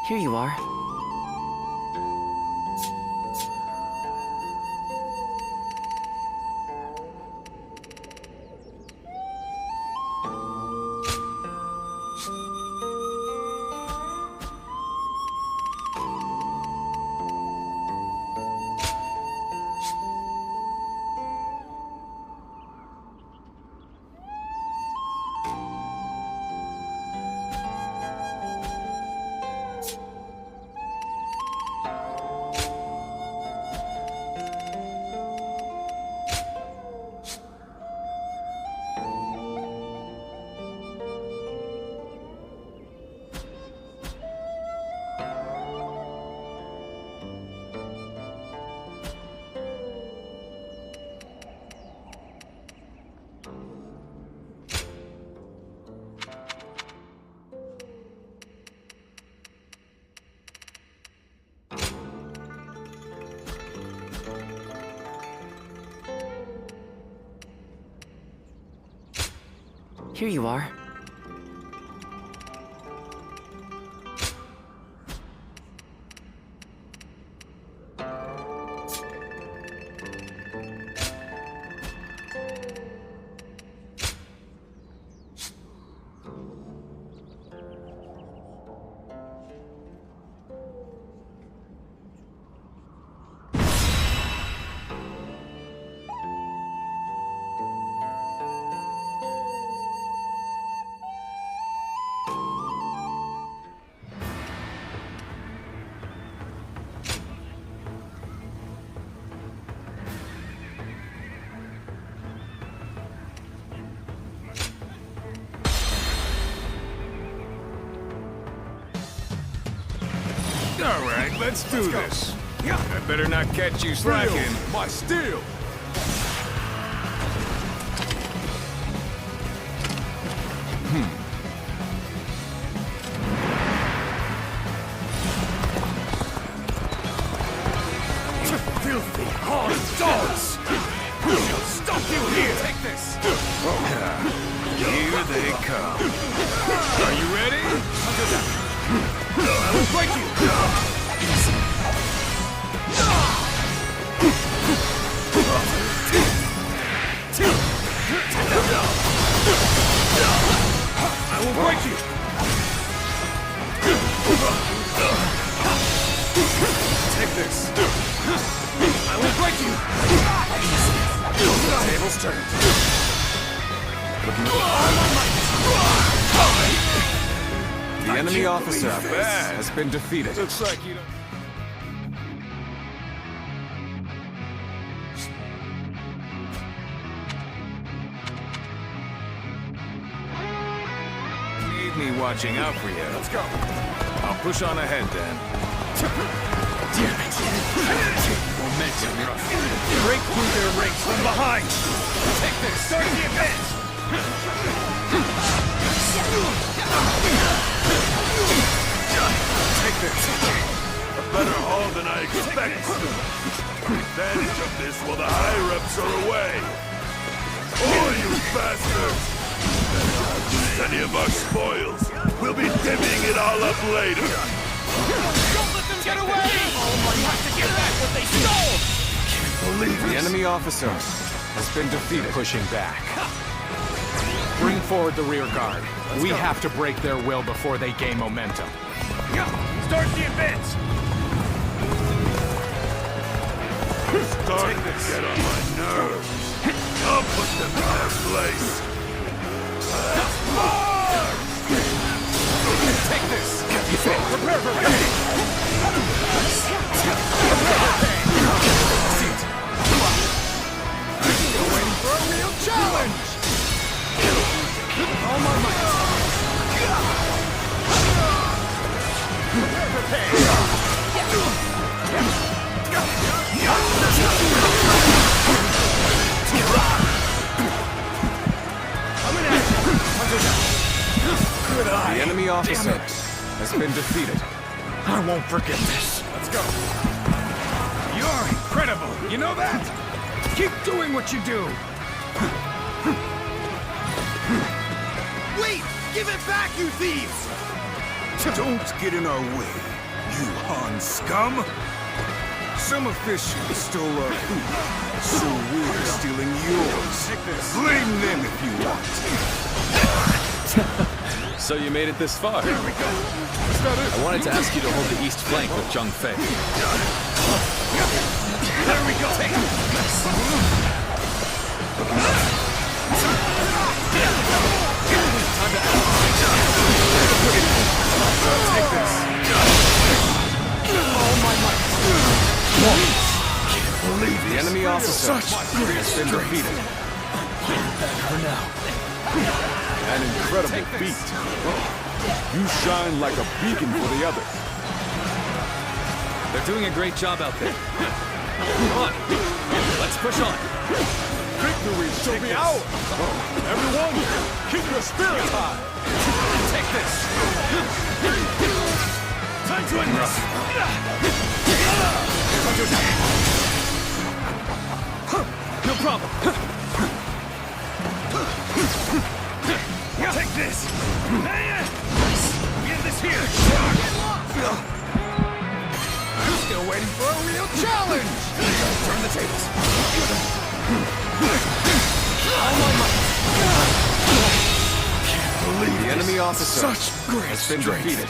Here you are. Here you are. All right, let's do this. I better not catch you slacking. My steel! Filthy hard dogs! We'll stop you here! Take this! Here they come. Are you ready? I will break you! I will break you! Take this! I will break you! The table's turned. The enemy officer has been defeated. Looks like you don't... Need me watching out for you. Let's go. I'll push on ahead then. Damn it. Momentum. Break through their ranks from behind. Take this. Start the advance. Take this. A better haul than I expected. Advantage of this while the higher-ups are away. Oh, you bastards! Lose any of our spoils. We'll be divvying it all up later. Don't let them get away! You have to get back what they stole! Believe The it. enemy officer has been defeated. Pushing back. Bring forward the rear guard. We have to break their will before they gain momentum. Start the advance! Starting to get on my nerves. I'll put them in their place. Take this! Prepare for pain! You're waiting for a real challenge! All my might! Prepare for pain! The enemy officer has been defeated. I won't forget this. Let's go. You're incredible. You know that? Keep doing what you do. Wait! Give it back, you thieves! Don't get in our way, you Han scum! Some officials stole our food, so we're stealing yours. Blame them if you want. So you made it this far. There we go. I wanted to ask you to hold the east flank with Zhang Fei. There we go. Take it. Take this. All my might. Can't believe The enemy officer Such has been defeated. For now. An incredible feat. You shine like a beacon for the others. They're doing a great job out there. Come on, let's push on. Victory shall be ours. Everyone, keep your spirits high. Take this. Time to end this. No problem. Take this. We end this here. Still waiting for a real challenge. Turn the tables. Can't believe The enemy officer Such great has been strength. defeated.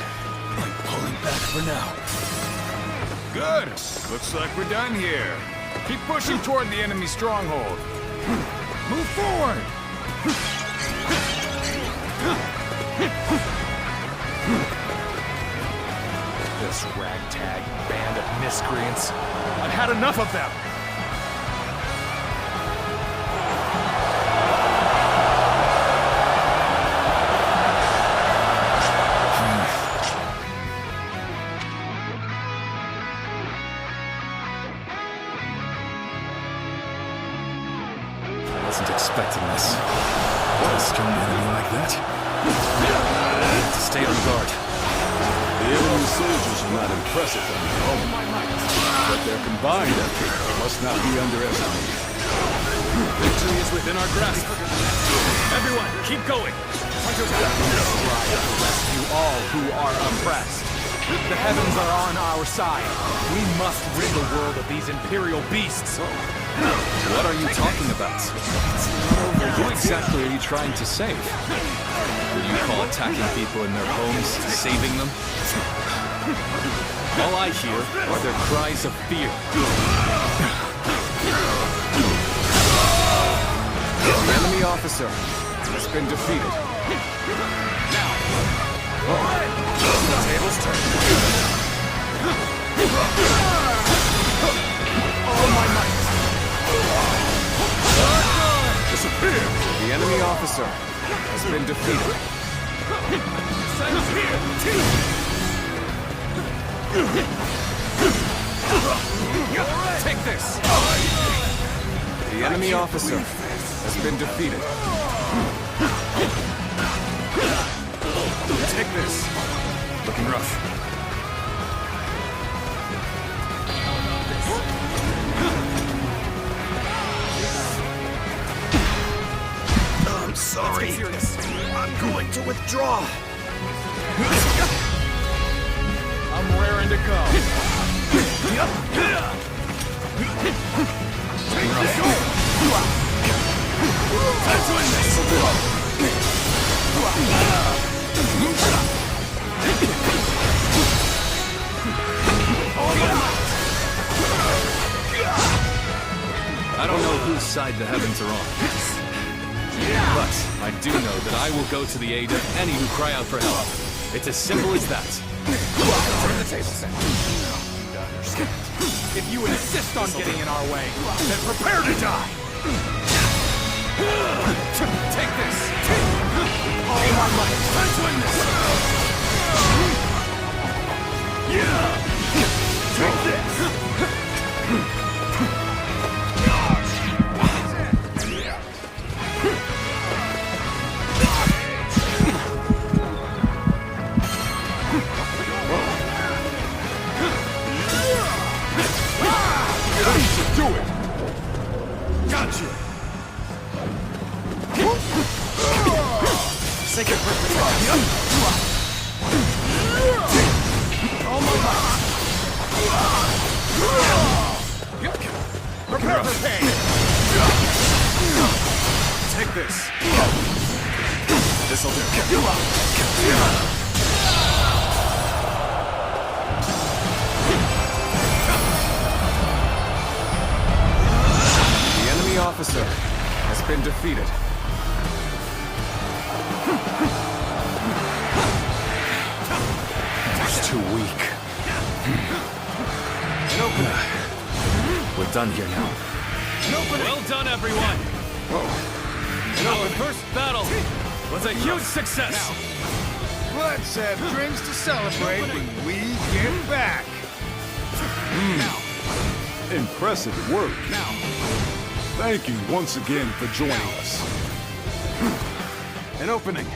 I'm pulling back for now. Good. Looks like we're done here. Keep pushing toward the enemy stronghold. Move forward. This ragtag band of miscreants. I've had enough of them. I wasn't expecting this. A strong enemy like that? To stay on guard. The enemy soldiers are not impressive on their own, but their combined effort must not be underestimated. Victory is within our grasp. Everyone, keep going. Try to rescue all who are oppressed. The heavens are on our side. We must rid the world of these imperial beasts. What are you talking about? Who exactly are you trying to save? Would you call attacking people in their homes saving them? All I hear are their cries of fear. The enemy officer has been defeated. Now, The tables turn. All my might. Disappear. The enemy officer has been defeated. take this. The enemy officer has been defeated. Take this. Looking rough. I'm sorry. I'm going to withdraw. I'm raring to go. I don't know whose side the heavens are on. But I do know that I will go to the aid of any who cry out for help. It's as simple as that. Turn the tables. If you insist on getting in our way, then prepare to die! Take this! All my might. Time to end this. Take this. Do it! Got you. Sacred purpose. Prepare for pain! Take this. This'll do. The enemy officer has been defeated. That's too weak. An opener. We're done here now. Well done, everyone. Our first battle was a huge success. Let's have drinks to celebrate when we get back. Impressive work. Now, Thank you once again for joining us. An opening.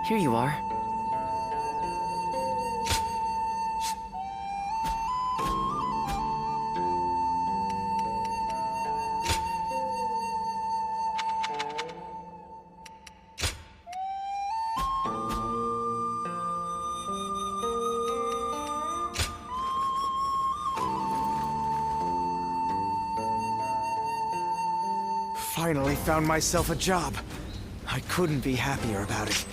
Here you are. Finally found myself a job. I couldn't be happier about it.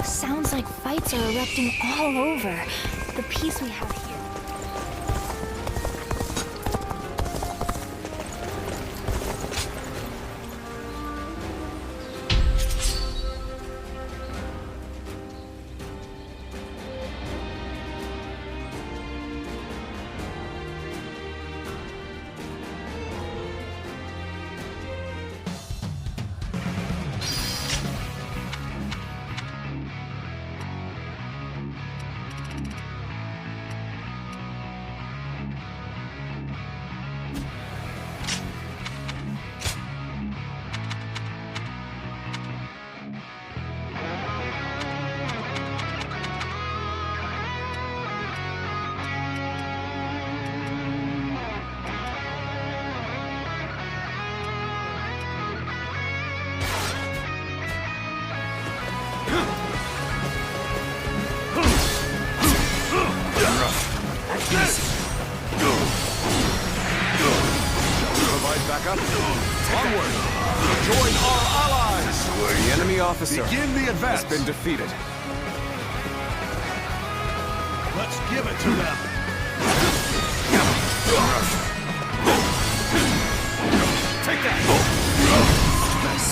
Sounds like fights are erupting all over. The peace we have here. Onward! Join our allies! The enemy officer has been defeated. Let's give it to them. Take that! Nice.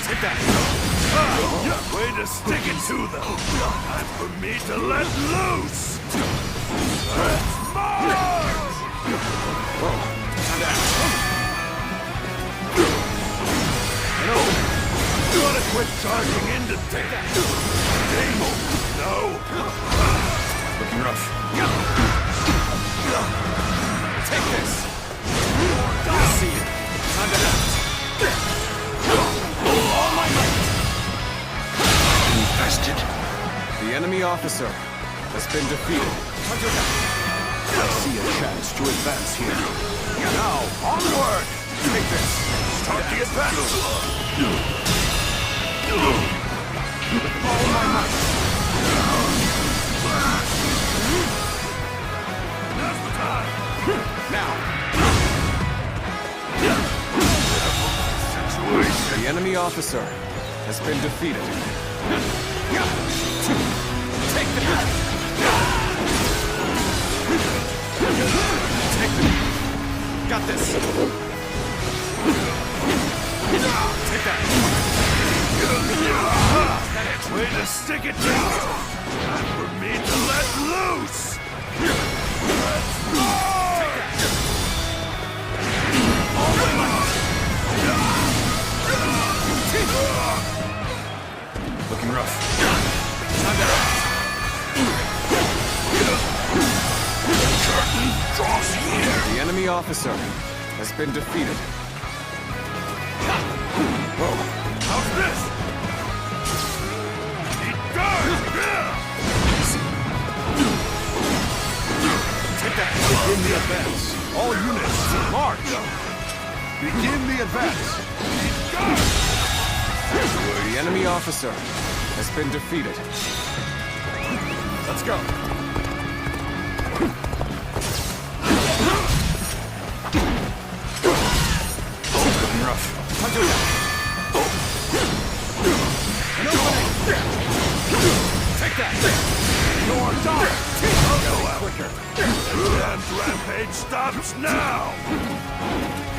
Take that! Way to stick it to them. Time for me to let loose. Let's march! You wanna quit charging in to take that? No. Looking rough. Take this! I see you. Time to act. All my might! Infested. The enemy officer has been defeated. I see a chance to advance here. Now, onward! Take this! Start the advance! With all my might! Now's the time. Now! Situation. The enemy officer has been defeated. Take that! Take that! Got this! Take that! Way to stick it to them. Time for me to let loose. Let's enemy officer has been defeated. Whoa. How's this? He does! Take that. Begin the advance. All units, march! Begin the advance. The enemy officer has been defeated. Let's go. Looking rough. Take that. Your time! Go out. That rampage stops now!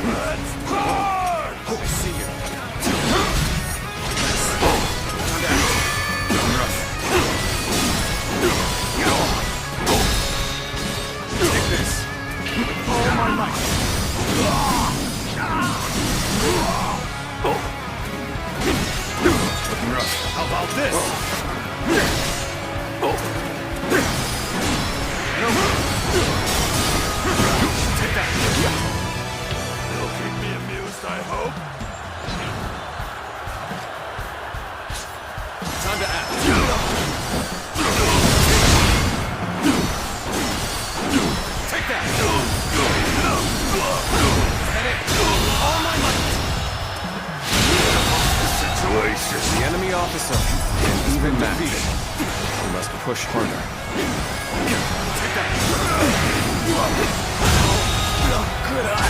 Let's start! I see you. Looking rough. Take this. With all my might. Looking rough. How about this? Take that. You'll keep me amused, I hope. Time to act. Take that. Head it. All my might. Situation. The enemy officer can even defeated. We must push harder. Take that.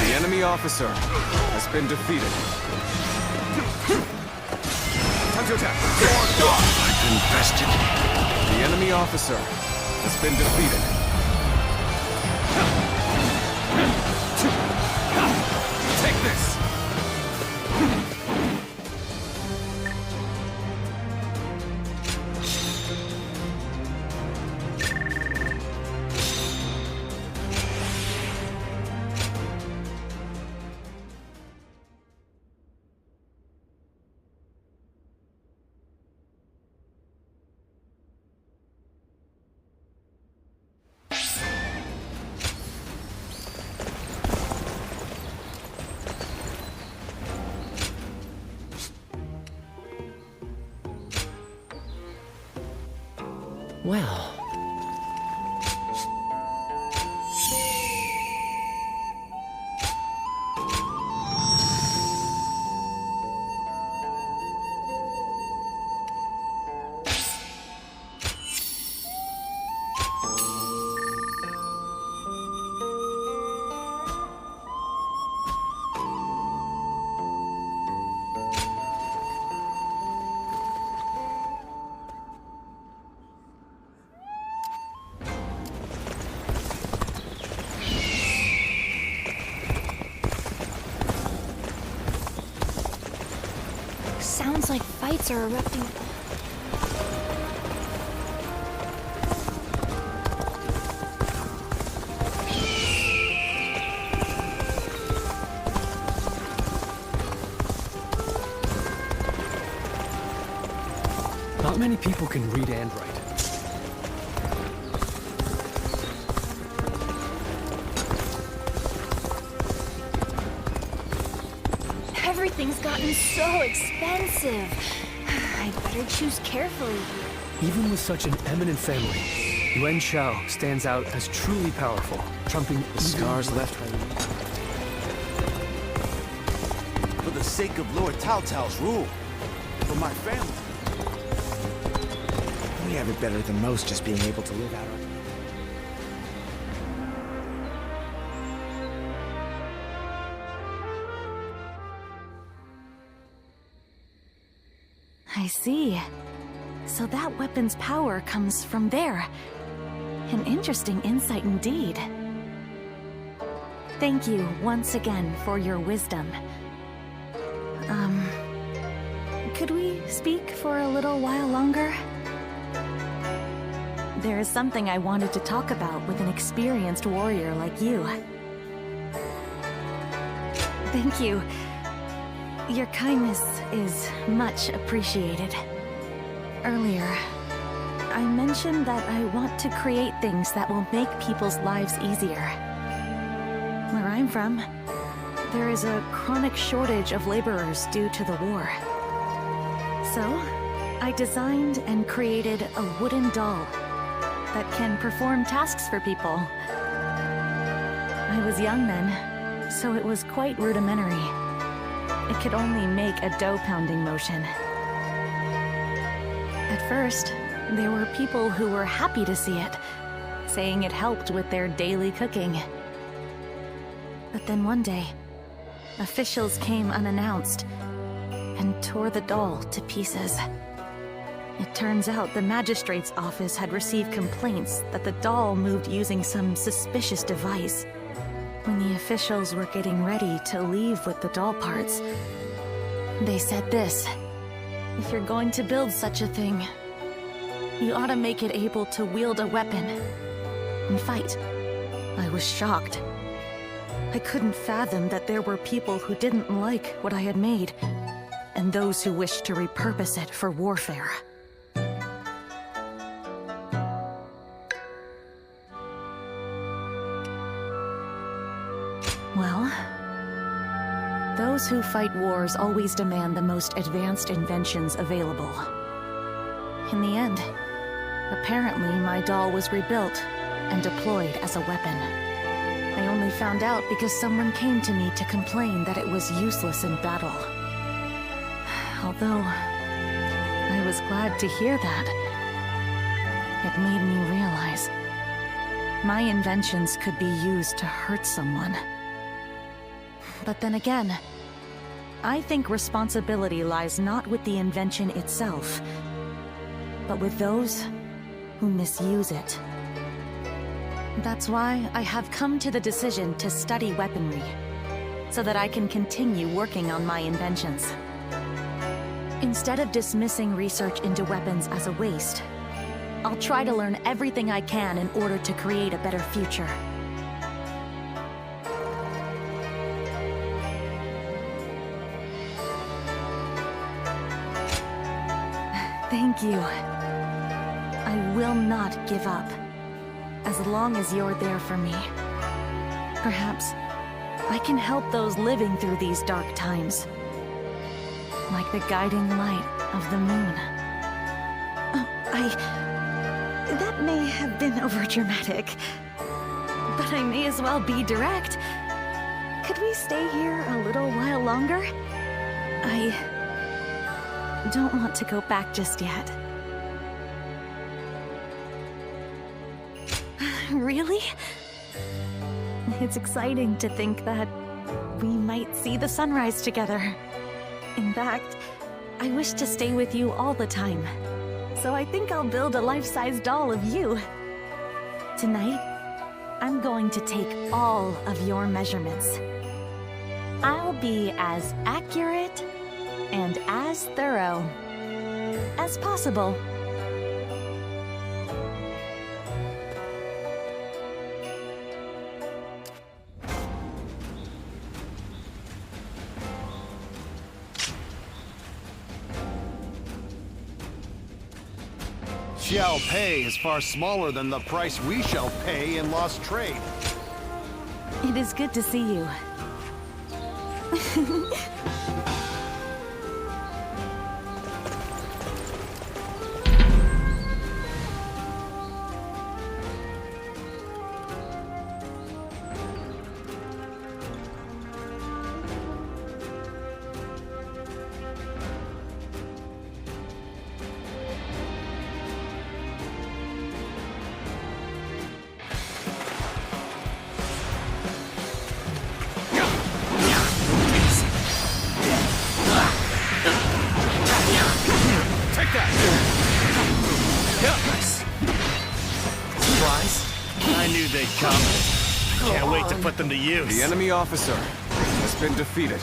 The enemy officer has been defeated. Time to attack. Invested. The enemy officer has been defeated. Take this. Well. Sounds like fights are erupting. Not many people can read and write. Everything's gotten so expensive. I'd better choose carefully. Even with such an eminent family, Yuan Shao stands out as truly powerful, trumping The scars left by For the sake of Lord Cao Cao's rule. For my family. We have it better than most just being able to live out our... I see. So that weapon's power comes from there. An interesting insight indeed. Thank you once again for your wisdom. Could we speak for a little while longer? There is something I wanted to talk about with an experienced warrior like you. Thank you. Your kindness is much appreciated. Earlier, I mentioned that I want to create things that will make people's lives easier. Where I'm from, there is a chronic shortage of laborers due to the war. So, I designed and created a wooden doll that can perform tasks for people. I was young then, so it was quite rudimentary. It could only make a dough-pounding motion. At first, there were people who were happy to see it, saying it helped with their daily cooking. But then one day, officials came unannounced and tore the doll to pieces. It turns out the magistrate's office had received complaints that the doll moved using some suspicious device. When the officials were getting ready to leave with the doll parts, they said this: if you're going to build such a thing, you ought to make it able to wield a weapon and fight. I was shocked. I couldn't fathom that there were people who didn't like what I had made, and those who wished to repurpose it for warfare. Well, those who fight wars always demand the most advanced inventions available. In the end, apparently my doll was rebuilt and deployed as a weapon. I only found out because someone came to me to complain that it was useless in battle. Although I was glad to hear that, it made me realize my inventions could be used to hurt someone. But then again, I think responsibility lies not with the invention itself, but with those who misuse it. That's why I have come to the decision to study weaponry, so that I can continue working on my inventions. Instead of dismissing research into weapons as a waste, I'll try to learn everything I can in order to create a better future. Thank you. I will not give up, as long as you're there for me. Perhaps I can help those living through these dark times, like the guiding light of the moon. That may have been overdramatic, but I may as well be direct. Could we stay here a little while longer? I don't want to go back just yet. Really? It's exciting to think that we might see the sunrise together. In fact, I wish to stay with you all the time. So I think I'll build a life-size doll of you. Tonight, I'm going to take all of your measurements. I'll be as accurate and as thorough as possible. Shall pay is far smaller than the price we shall pay in lost trade. It is good to see you. Can't wait to put them to use. The enemy officer has been defeated.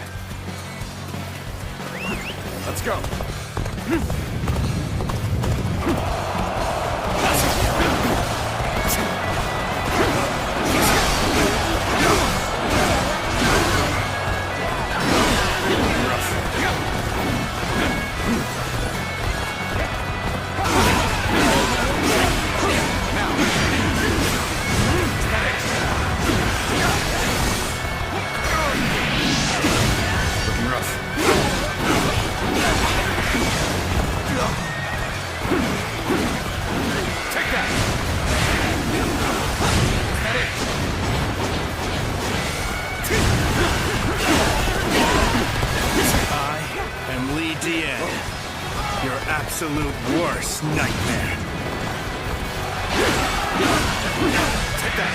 Let's go. absolute worst nightmare. Take that.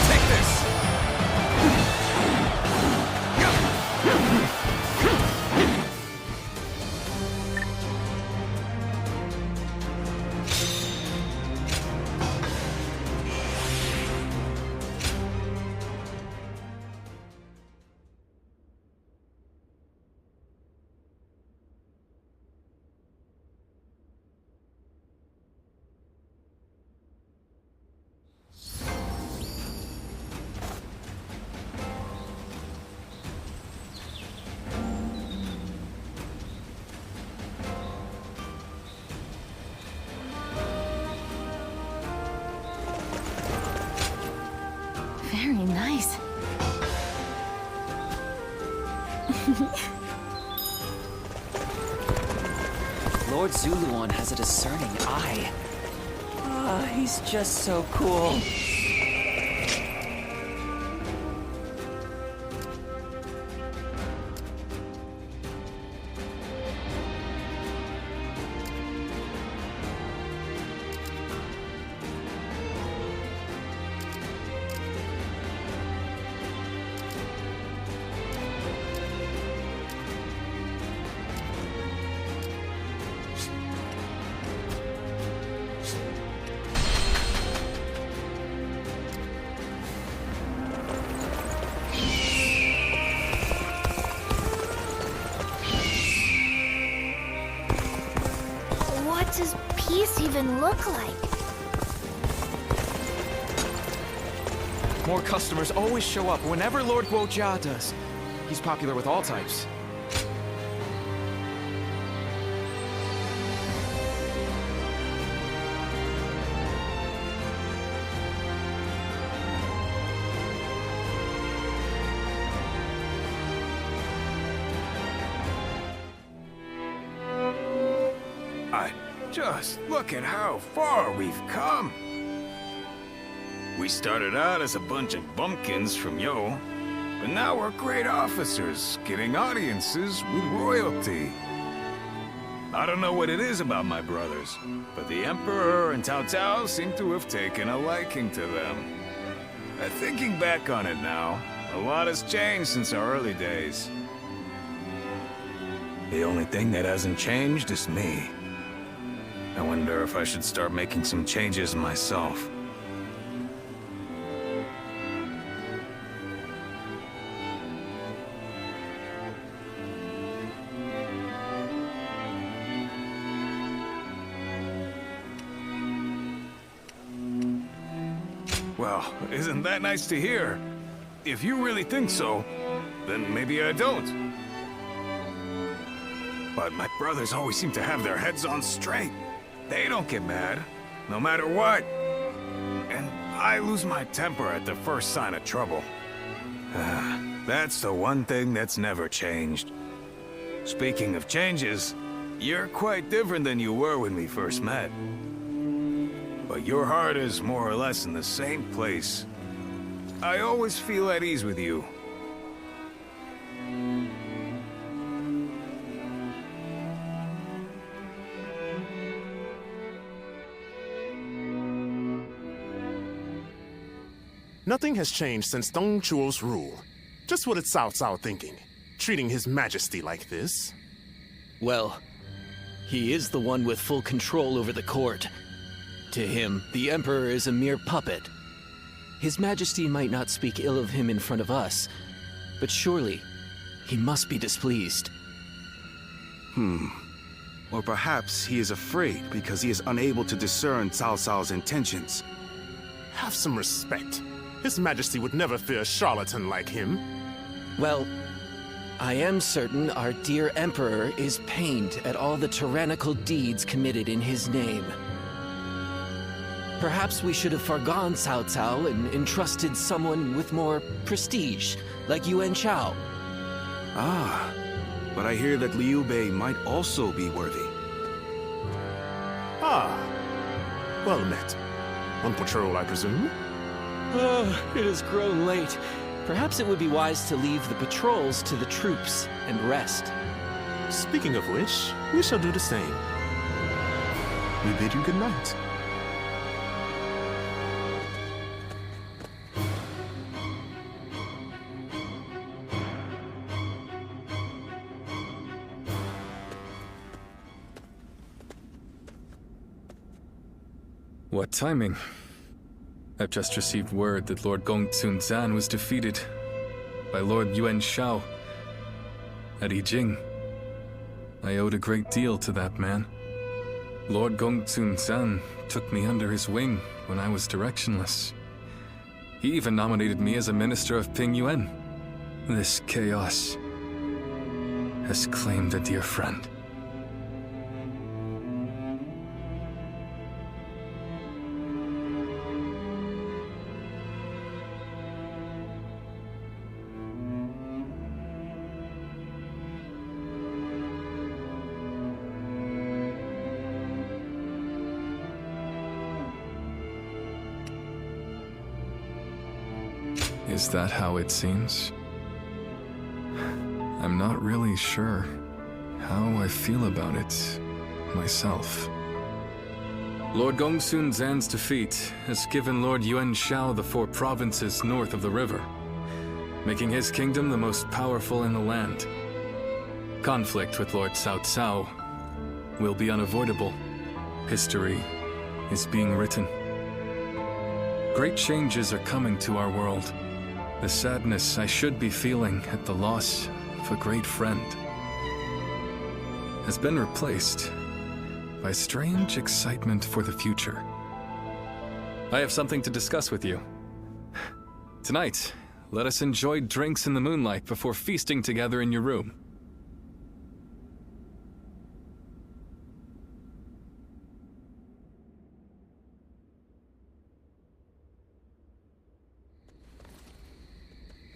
Take this. Very nice. Lord Zuluon has a discerning eye. Ah, he's just so cool. What does peace even look like? More customers always show up whenever Lord Guojia does. He's popular with all types. Just look at how far we've come. We started out as a bunch of bumpkins from Yo, but now we're great officers, getting audiences with royalty. I don't know what it is about my brothers, but the Emperor and Cao Cao seem to have taken a liking to them. Thinking back on it now, a lot has changed since our early days. The only thing that hasn't changed is me. I wonder if I should start making some changes myself. Well, isn't that nice to hear? If you really think so, then maybe I don't. But my brothers always seem to have their heads on straight. They don't get mad, no matter what. And I lose my temper at the first sign of trouble. That's the one thing that's never changed. Speaking of changes, you're quite different than you were when we first met. But your heart is more or less in the same place. I always feel at ease with you. Nothing has changed since Dong Chuo's rule. Just what is Cao Cao thinking? Treating His Majesty like this? Well, he is the one with full control over the court. To him, the Emperor is a mere puppet. His Majesty might not speak ill of him in front of us, but surely he must be displeased. Or perhaps he is afraid because he is unable to discern Cao Cao's intentions. Have some respect. His Majesty would never fear a charlatan like him. Well, I am certain our dear Emperor is pained at all the tyrannical deeds committed in his name. Perhaps we should have forgone Cao Cao and entrusted someone with more prestige, like Yuan Chao. Ah, but I hear that Liu Bei might also be worthy. Ah, Well met. On patrol, I presume? It has grown late. Perhaps it would be wise to leave the patrols to the troops and rest. Speaking of which, we shall do the same. We bid you good night. What timing? I've just received word that Lord Gongsun Zan was defeated by Lord Yuan Shao at Yijing. I owed a great deal to that man. Lord Gongsun Zan took me under his wing when I was directionless. He even nominated me as a minister of Ping Yuan. This chaos has claimed a dear friend. Is that how it seems? I'm not really sure how I feel about it myself. Lord Gongsun Zan's defeat has given Lord Yuan Shao the 4 provinces north of the river, making his kingdom the most powerful in the land. Conflict with Lord Cao Cao will be unavoidable. History is being written. Great changes are coming to our world. The sadness I should be feeling at the loss of a great friend has been replaced by strange excitement for the future. I have something to discuss with you. Tonight, let us enjoy drinks in the moonlight before feasting together in your room.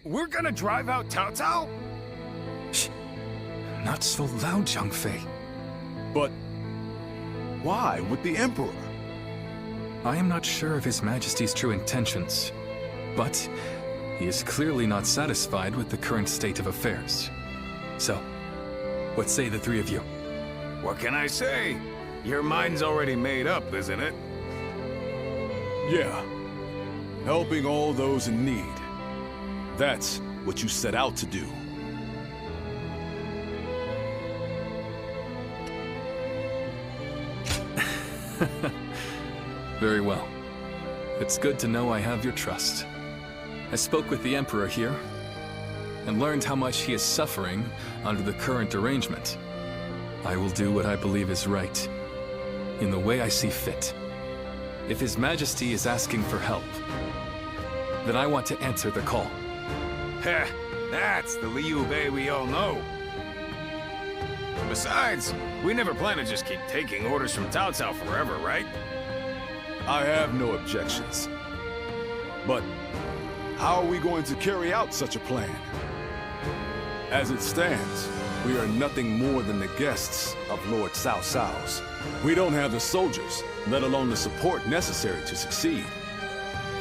We're gonna drive out Cao Cao? Shh. Not so loud, Zhang Fei. But why with the Emperor? I am not sure of His Majesty's true intentions, but he is clearly not satisfied with the current state of affairs. So, what say the 3 of you? What can I say? Your mind's already made up, isn't it? Yeah. Helping all those in need. That's what you set out to do. Very well. It's good to know I have your trust. I spoke with the Emperor here and learned how much he is suffering under the current arrangement. I will do what I believe is right, in the way I see fit. If His Majesty is asking for help, then I want to answer the call. Heh, that's the Liu Bei we all know. Besides, we never plan to just keep taking orders from Cao Cao forever, right? I have no objections. But how are we going to carry out such a plan? As it stands, we are nothing more than the guests of Lord Cao Cao's. We don't have the soldiers, let alone the support necessary to succeed.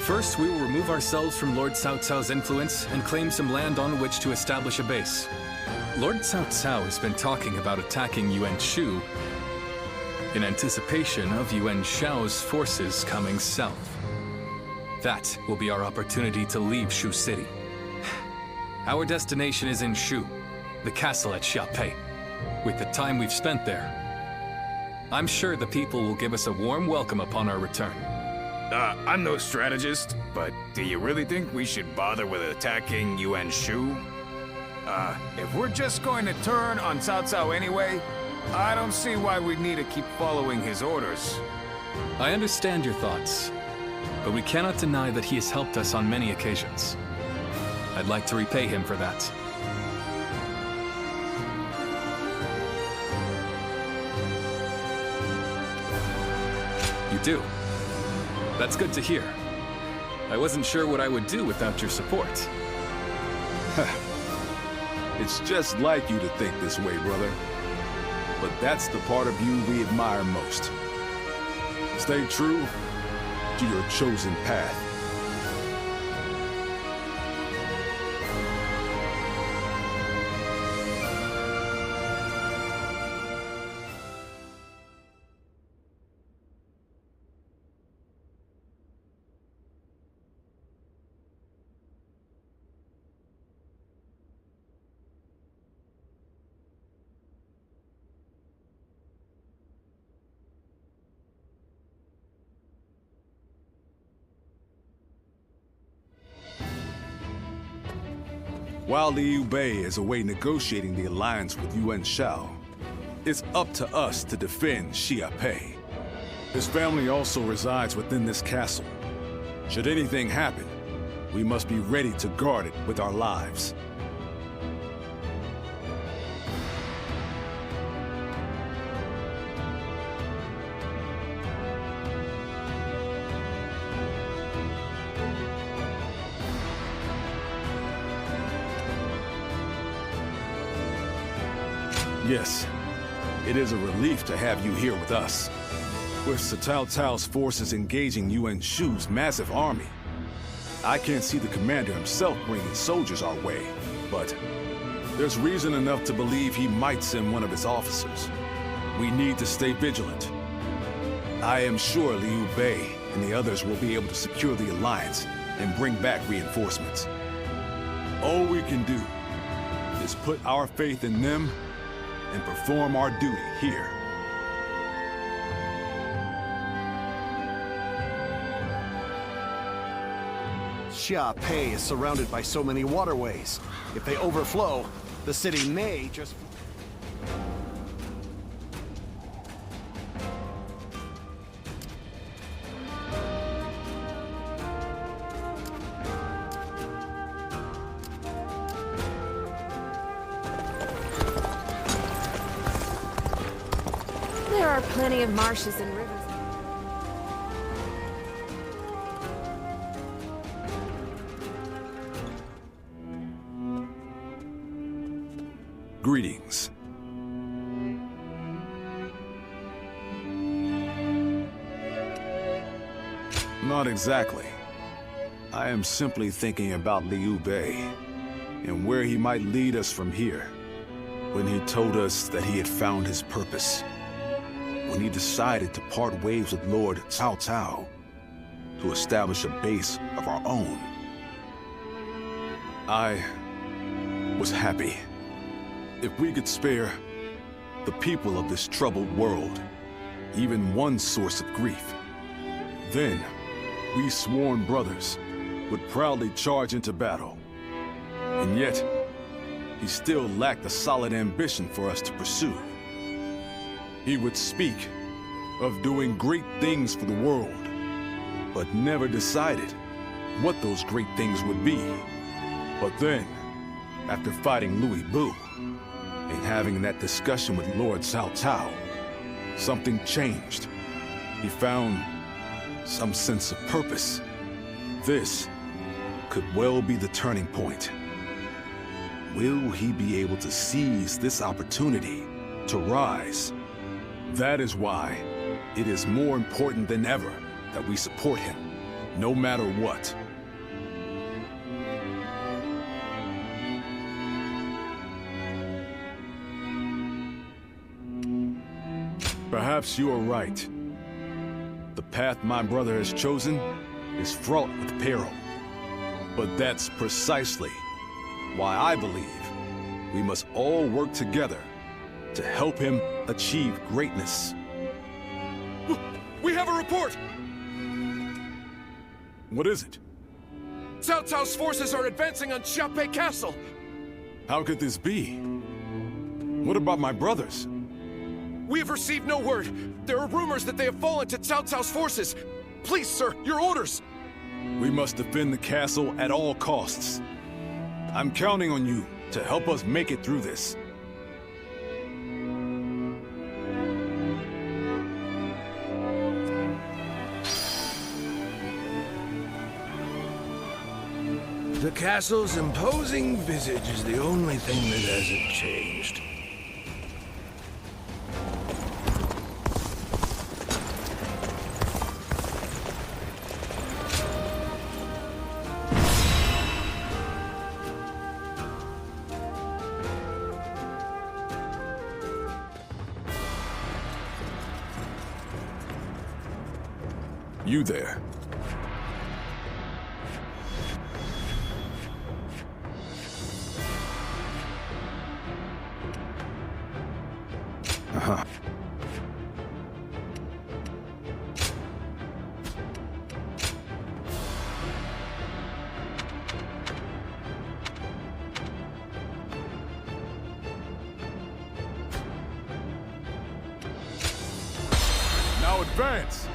First, we will remove ourselves from Lord Cao Cao's influence and claim some land on which to establish a base. Lord Cao Cao has been talking about attacking Yuan Shu in anticipation of Yuan Shao's forces coming south. That will be our opportunity to leave Shu City. Our destination is in Shu, the castle at Xiaopei. With the time we've spent there, I'm sure the people will give us a warm welcome upon our return. I'm no strategist, but do you really think we should bother with attacking Yuan Shu? If we're just going to turn on Cao Cao anyway, I don't see why we'd need to keep following his orders. I understand your thoughts, but we cannot deny that he has helped us on many occasions. I'd like to repay him for that. You do? That's good to hear. I wasn't sure what I would do without your support. It's just like you to think this way, brother. But that's the part of you we admire most. Stay true to your chosen path. While Liu Bei is away negotiating the alliance with Yuan Shao, it's up to us to defend Xia Pei. His family also resides within this castle. Should anything happen, we must be ready to guard it with our lives. Yes, it is a relief to have you here with us. With Cao Cao's forces engaging Yuan Shu's massive army, I can't see the commander himself bringing soldiers our way, but there's reason enough to believe he might send one of his officers. We need to stay vigilant. I am sure Liu Bei and the others will be able to secure the alliance and bring back reinforcements. All we can do is put our faith in them and perform our duty here. Xia Pei is surrounded by so many waterways. If they overflow, the city may just... There are plenty of marshes and rivers. Greetings. Not exactly. I am simply thinking about Liu Bei and where he might lead us from here. When he told us that he had found his purpose. When he decided to part ways with Lord Cao Cao to establish a base of our own. I was happy. If we could spare the people of this troubled world even one source of grief, then we sworn brothers would proudly charge into battle. And yet, he still lacked a solid ambition for us to pursue. He would speak of doing great things for the world, but never decided what those great things would be. But then, after fighting Louis Boo, and having that discussion with Lord Cao Cao, something changed. He found some sense of purpose. This could well be the turning point. Will he be able to seize this opportunity to rise? That is why it is more important than ever that we support him, no matter what. Perhaps you are right. The path my brother has chosen is fraught with peril. But that's precisely why I believe we must all work together to help him achieve greatness. We have a report! What is it? Cao Cao's forces are advancing on Xia Pei Castle! How could this be? What about my brothers? We have received no word. There are rumors that they have fallen to Cao Cao's forces. Please, sir, your orders! We must defend the castle at all costs. I'm counting on you to help us make it through this. The castle's imposing visage is the only thing that hasn't changed. You there. Now advance!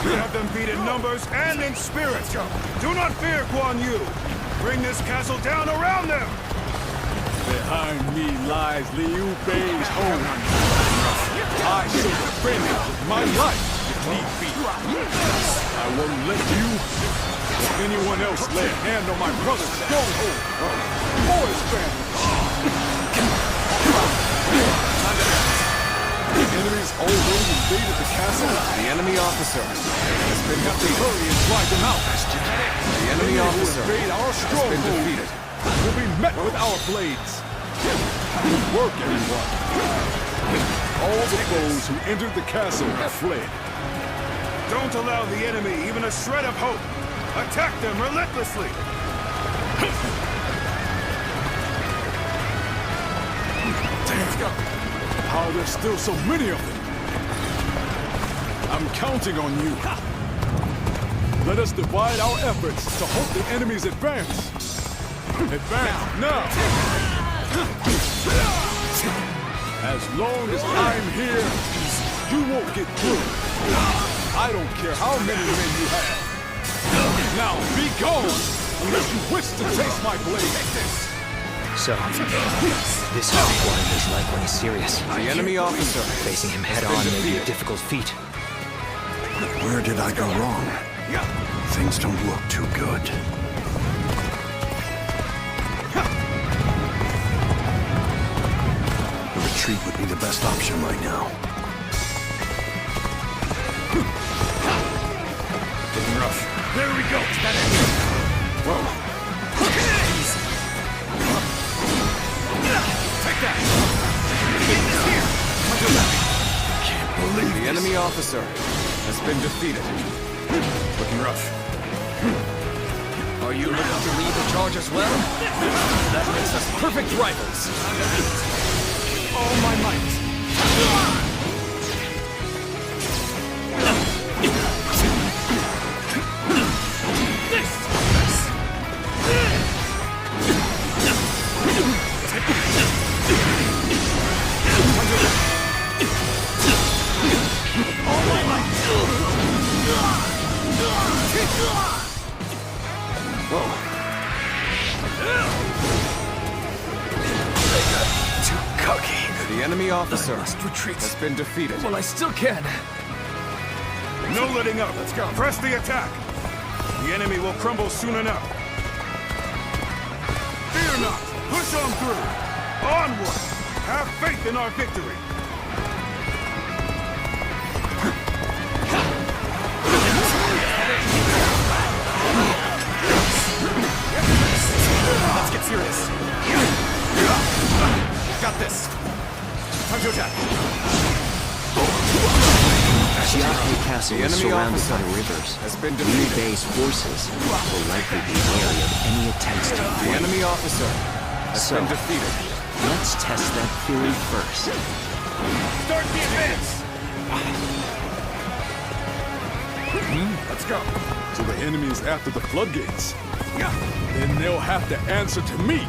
We have them beat in numbers and in spirit. Do not fear, Guan Yu. Bring this castle down around them. Behind me lies Liu Bei's home. I shall defend it with my life if need be. I won't let you or anyone else lay a hand on my brother's stronghold or his family. The enemy's already invaded the castle. The enemy officer has been defeated. Hurry and drive them out. The enemy officer has been defeated. Will be met with our blades. Good work, everyone. All the foes who entered the castle have fled. Don't allow the enemy even a shred of hope. Attack them relentlessly. Damn. How there's still so many of them. I'm counting on you. Let us divide our efforts to halt the enemy's advance. Advance now. As long as I'm here, you won't get through. I don't care how many men you have. Now be gone, unless you wish to taste my blade. So, this is what Guan is like when he's serious. The enemy officer. Facing him head-on may be a difficult feat. Where did I go wrong? Things don't look too good. The retreat would be the best option right now. Getting rough. There we go. That Whoa. Take that. Can't believe the enemy officer has been defeated. Looking rough. Are you looking to lead the charge as well? That makes us perfect rivals. All my might. Too cocky. The enemy officer has been defeated. Well, I still can. No letting up. Let's go. Press the attack. The enemy will crumble soon enough. Fear not. Push on through. Onward. Have faith in our victory. Let's get serious. Got this. Time to attack. Xiahe Castle is surrounded by rivers. Has been Liu defeated. Bei's forces will likely be wary of any attempts to The flee. enemy officer has So, been defeated. let's test that theory first. Start the advance. Let's go. So the enemy is after the floodgates. Then they'll have to answer to me.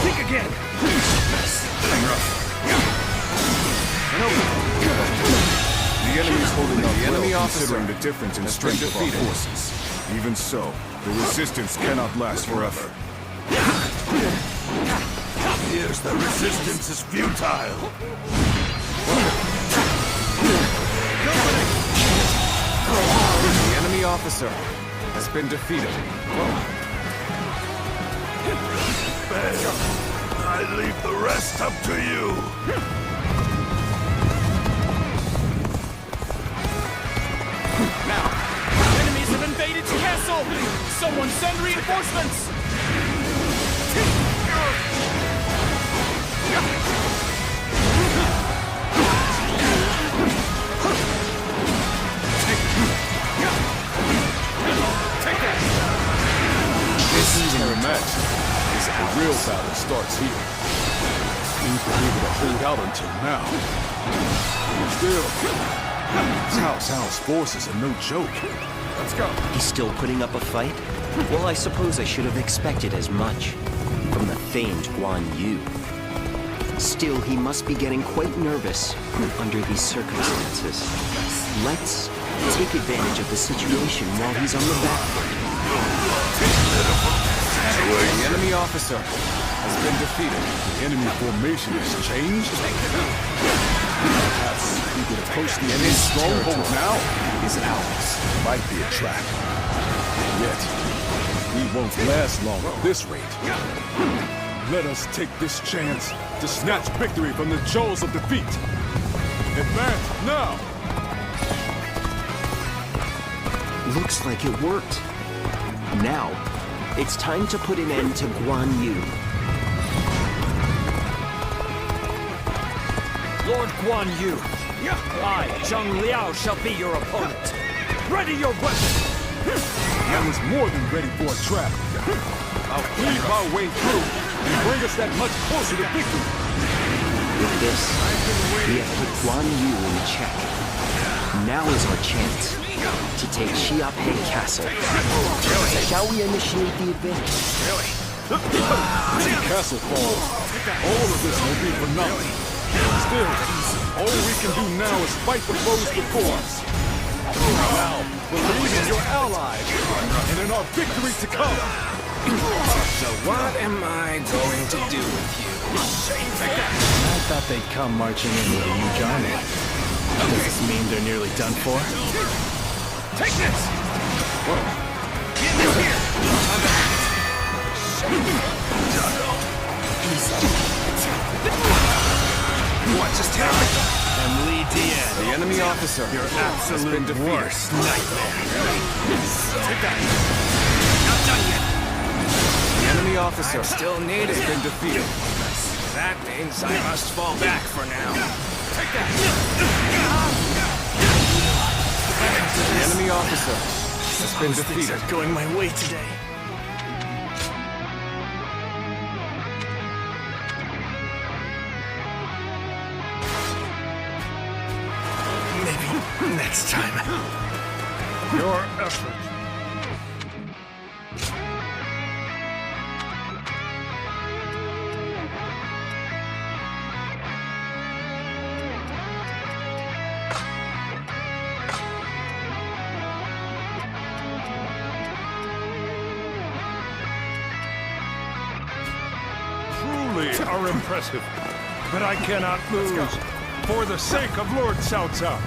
Think again. The enemy is holding up The enemy well, officer considering the difference in has strength been of our defeated. forces. Even so, the resistance cannot last forever. Here's the resistance is futile. The enemy officer has been defeated. I leave the rest up to you. Now, enemies have invaded the castle! Someone send reinforcements! This isn't a match. The real battle starts here. We've been able to hold out until now. Still, Cao Cao's forces are no joke. Let's go. He's still putting up a fight? Well, I suppose I should have expected as much from the famed Guan Yu. Still, he must be getting quite nervous under these circumstances. Let's take advantage of the situation while he's on the back foot. The enemy officer has been defeated. The enemy formation has changed. Perhaps we could approach the enemy's stronghold now. His ours might be a trap. Yet, we won't last long at this rate. Let us take this chance to snatch victory from the jaws of defeat. Advance now! Looks like it worked. Now, it's time to put an end to Guan Yu. Lord Guan Yu, I, Zheng Liao, shall be your opponent. Ready your weapon! I was more than ready for a trap. I'll cleave our way through and bring us that much closer to victory. With this, we have put Guan Yu in check. Now is our chance to take Xiaopei Castle. Shall we initiate the advance? If the castle falls, all of this will be for nothing. Still, all we can do now is fight the foes before us. Now, believe in your allies and in our victory to come. So what am I going to do with you? I thought they'd come marching in with a huge army. Does this mean they're nearly done for? Take this! Get this here! What just happened? And lead the end. The enemy officer, Your absolute worst nightmare. Take that! Not done yet. the enemy officer I'm still needed. has been defeated. That means I must fall back for now. Take that! The enemy officer has been Things defeated. are going my way today. Maybe next time. Your effort. Are impressive, but I cannot lose for the sake of Lord Cao Cao.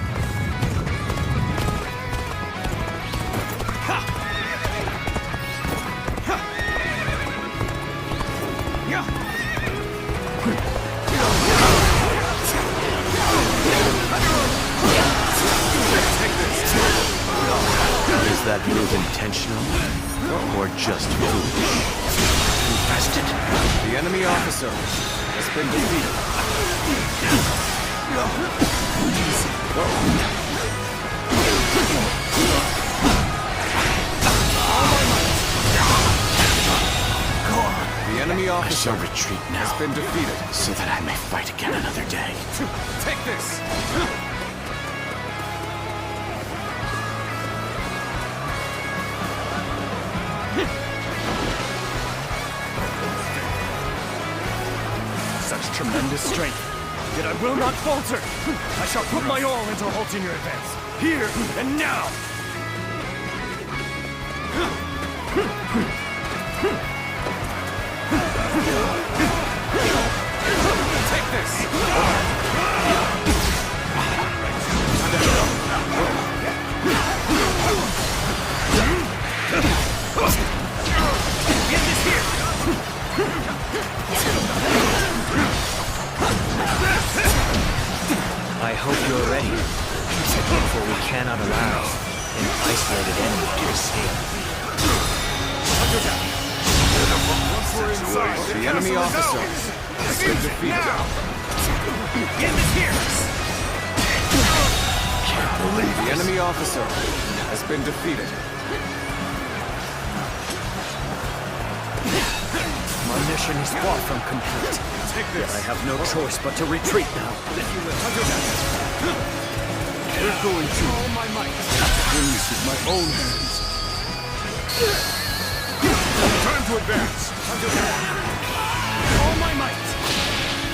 Is that move intentional or just foolish? The enemy officer has been defeated. The enemy officer I shall retreat now, has been defeated. so that I may fight again another day. Take this! Such tremendous strength, yet I will not falter. I shall put my all into halting your advance, here and now. Take this! Get this here! I hope you're ready, for we cannot allow an isolated enemy to escape. The enemy officer has been defeated. The enemy officer has been defeated. My mission is far from complete. Yet I have no choice but to retreat now. We're going to bring this with my own hands. Time to advance. All my might!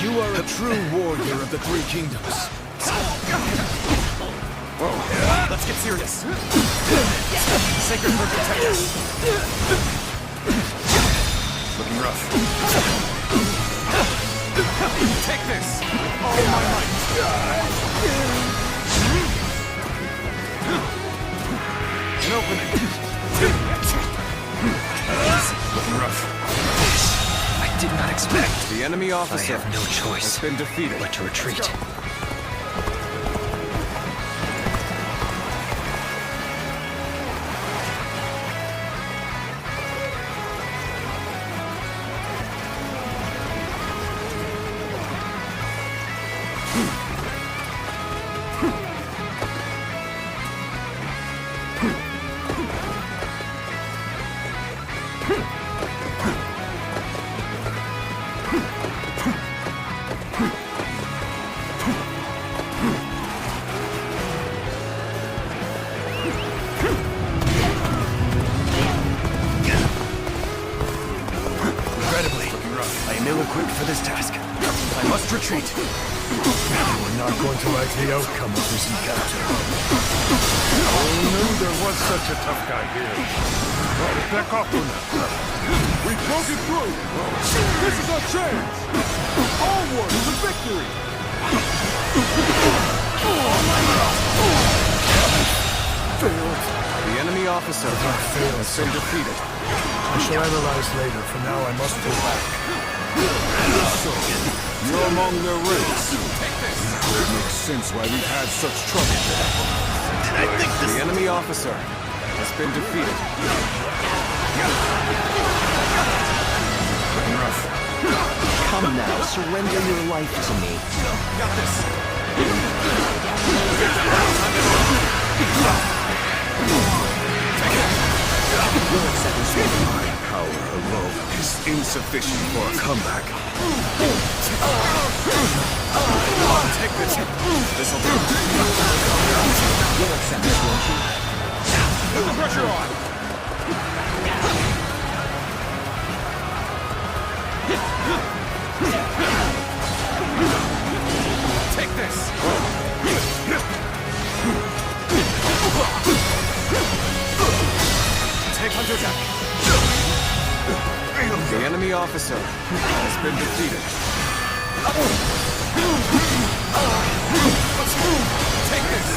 You are a true warrior of the Three Kingdoms. Whoa. Let's get serious. Sacred Bird protect us. Looking rough. Take this! All my might! An opening. Looking rough. I did not expect. The enemy officer I have no choice has been defeated. but to retreat. I am ill-equipped for this task. I must retreat. We're not going to like the outcome of this encounter. I knew there was such a tough guy here. Back off from that. We've broken through. This is our chance. Onward to victory. Failed. The enemy officer has been defeated. I shall analyze later. For now, I must go back. So, you're among their ranks. Now it makes sense why we've had such trouble. The enemy officer has been defeated. Looking rough. Come now, surrender your life to me. Got this. My power alone is insufficient for a comeback. Take this. This'll do. You'll accept this, won't you? Put the pressure on. Take this. Take Hunter attack. The enemy officer has been defeated. Take this.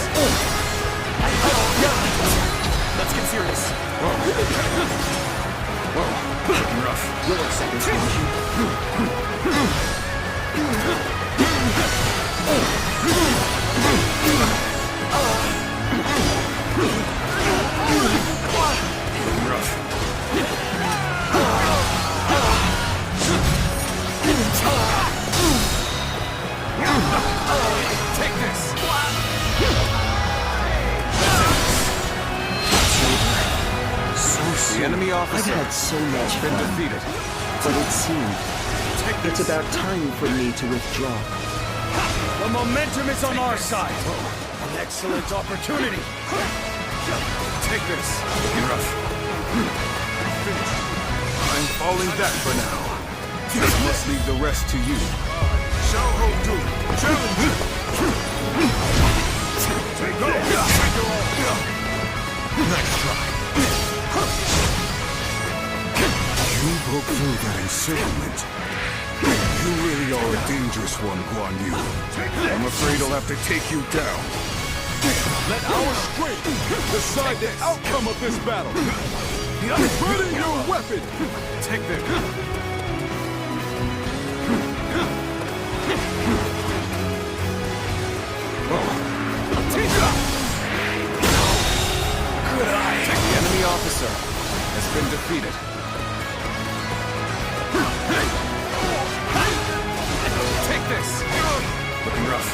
Let's get serious. Whoa. Looking rough. You'll accept this, won't Looking rough. Take this. So The enemy I've officer had so much has been fun, defeated. but it seemed it's about time for me to withdraw. The momentum is on our side. An excellent opportunity. Take this. Looking rough. Finished. I'm falling back for now. I must leave the rest to you. Shall hold to challenge. Take go. Nice try. You broke through that encirclement. You really are a dangerous one, Guan Yu. I'm afraid I'll have to take you down. Let our strength decide the outcome of this battle. Ready your weapon. Take this. defeated. Take this! Looking rough.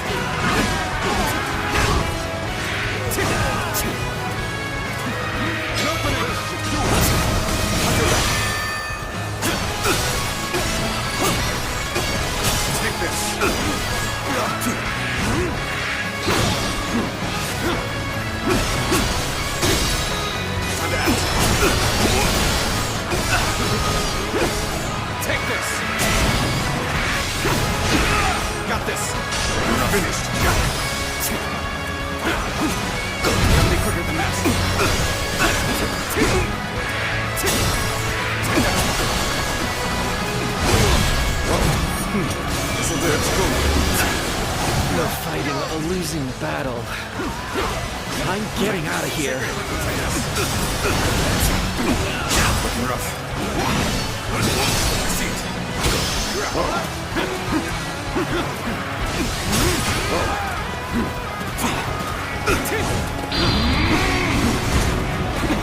An opening! Under that. Take this! Take this! Got this! Finished! Gotta be quicker than that! This'll do it. No fighting a losing battle. I'm getting out of here. Looking rough. See it.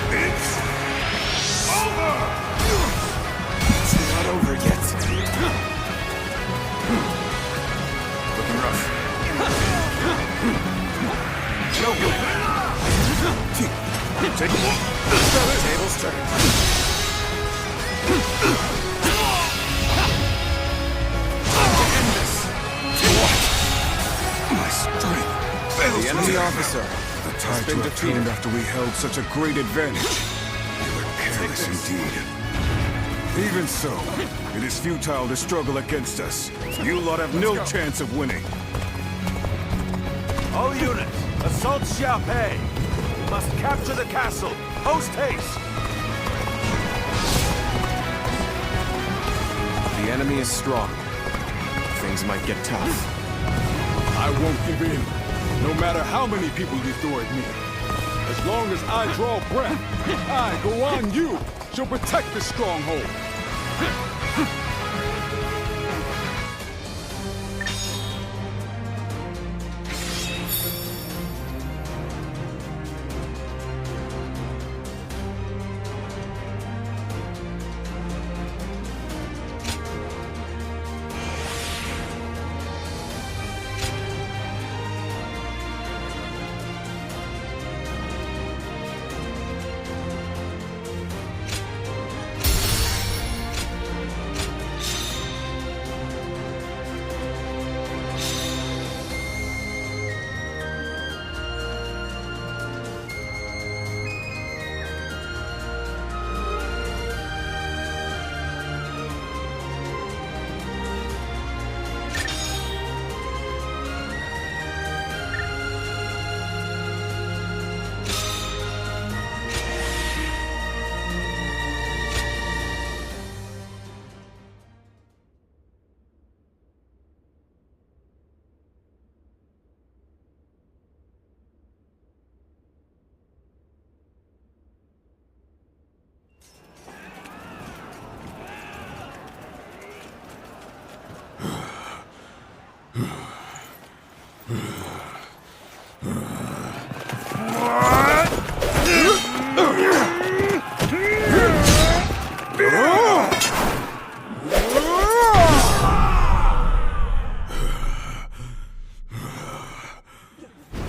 It's over! It's not over yet. Looking rough. No good. Take it. Tables turn. End this. What? My strength fails. The enemy officer has been defeated after we held such a great advantage. You were careless indeed. Even so, it is futile to struggle against us. You lot have no chance of winning. All units, assault Xiaopei. We must capture the castle. Post haste. The enemy is strong. Things might get tough. I won't give in, no matter how many people you throw at me. As long as I draw breath, I, Go On Yu, shall protect this stronghold.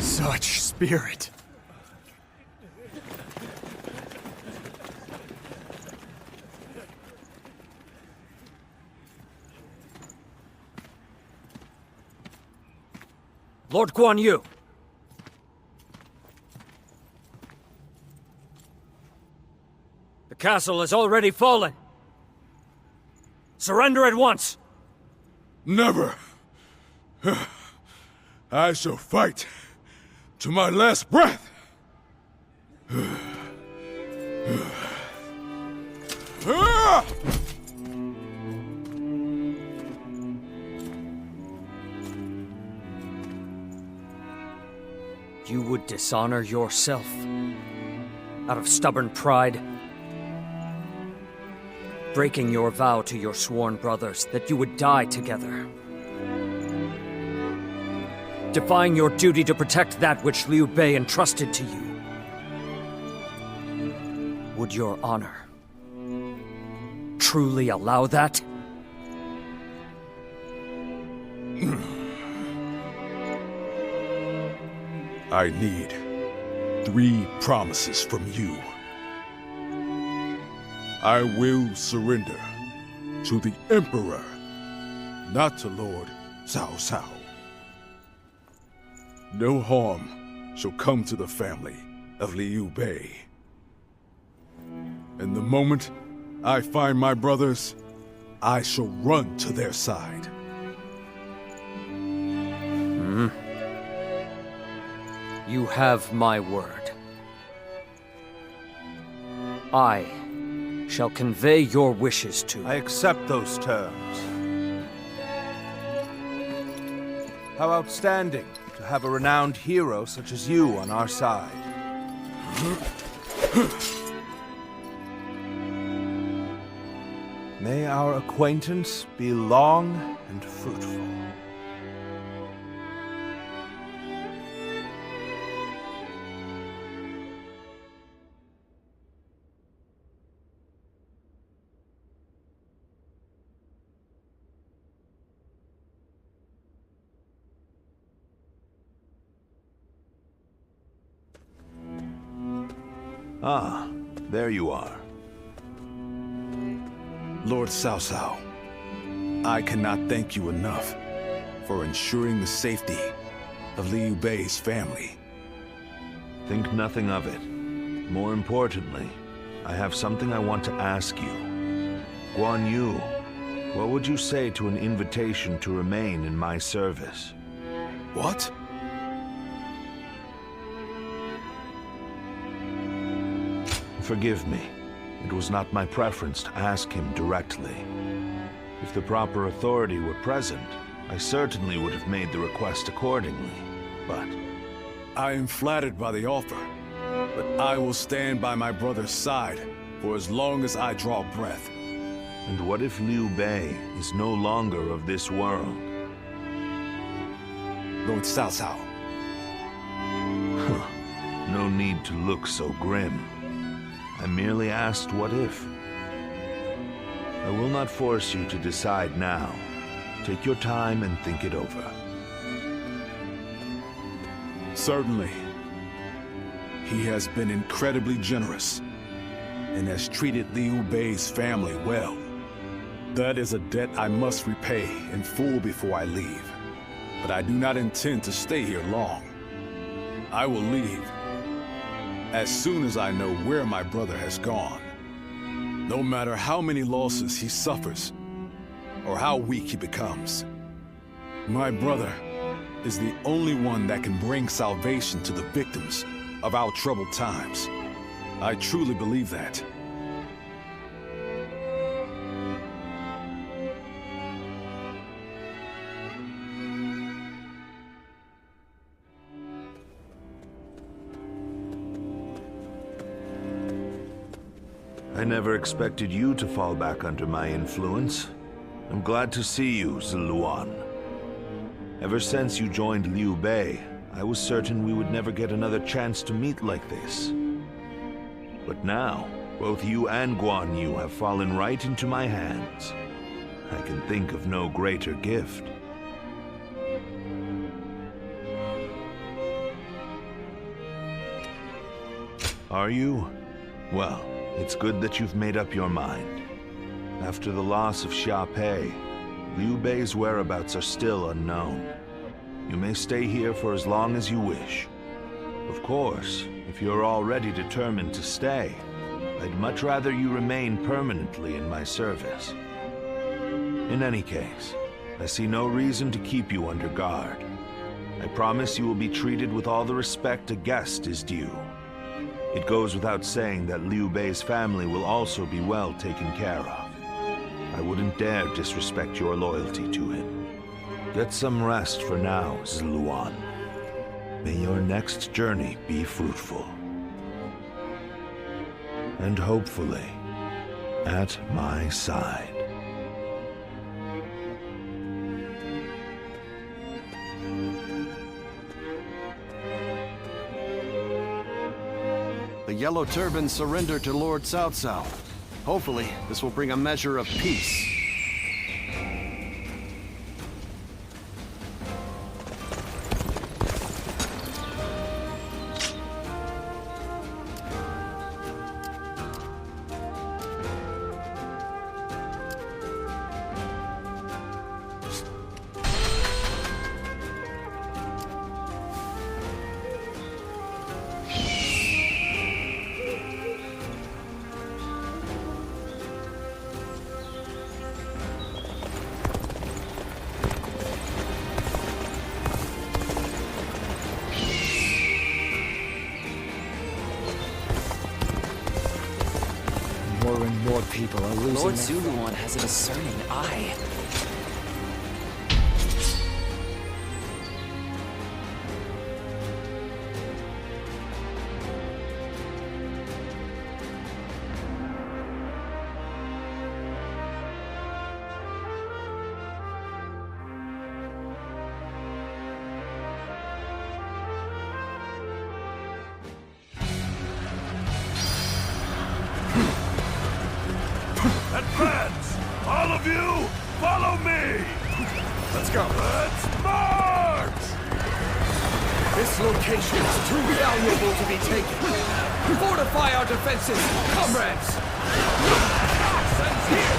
Such spirit. Lord Guan Yu. The castle has already fallen. Surrender at once. Never. I shall fight to my last breath. You would dishonor yourself out of stubborn pride, breaking your vow to your sworn brothers that you would die together, defying your duty to protect that which Liu Bei entrusted to you. Would your honor truly allow that? I need 3 promises from you. I will surrender to the Emperor, not to Lord Cao Cao. No harm shall come to the family of Liu Bei. And the moment I find my brothers, I shall run to their side. You have my word. I shall convey your wishes to... I accept those terms. How outstanding to have a renowned hero such as you on our side. May our acquaintance be long and fruitful. Ah, there you are. Lord Cao Cao, I cannot thank you enough for ensuring the safety of Liu Bei's family. Think nothing of it. More importantly, I have something I want to ask you. Guan Yu, what would you say to an invitation to remain in my service? What? Forgive me. It was not my preference to ask him directly. If the proper authority were present, I certainly would have made the request accordingly, but... I am flattered by the offer, but I will stand by my brother's side for as long as I draw breath. And what if Liu Bei is no longer of this world? Lord Cao Cao. No need to look so grim. I merely asked what if. I will not force you to decide now. Take your time and think it over. Certainly. He has been incredibly generous and has treated Liu Bei's family well. That is a debt I must repay in full before I leave. But I do not intend to stay here long. I will leave as soon as I know where my brother has gone. No matter how many losses he suffers, or how weak he becomes. My brother is the only one that can bring salvation to the victims of our troubled times. I truly believe that. I never expected you to fall back under my influence. I'm glad to see you, Ziluan. Ever since you joined Liu Bei, I was certain we would never get another chance to meet like this. But now, both you and Guan Yu have fallen right into my hands. I can think of no greater gift. Are you? Well, it's good that you've made up your mind. After the loss of Xia Pei, Liu Bei's whereabouts are still unknown. You may stay here for as long as you wish. Of course, if you're already determined to stay, I'd much rather you remain permanently in my service. In any case, I see no reason to keep you under guard. I promise you will be treated with all the respect a guest is due. It goes without saying that Liu Bei's family will also be well taken care of. I wouldn't dare disrespect your loyalty to him. Get some rest for now, Ziluan. May your next journey be fruitful. And hopefully, at my side. The Yellow Turban surrendered to Lord Cao Cao. Hopefully, this will bring a measure of peace. More and more people are losing Lord their Zuluan has a discerning eye. Advance! All of you, follow me! Let's go. Let's march! This location is too valuable to be taken. Fortify our defenses, comrades! Sense here!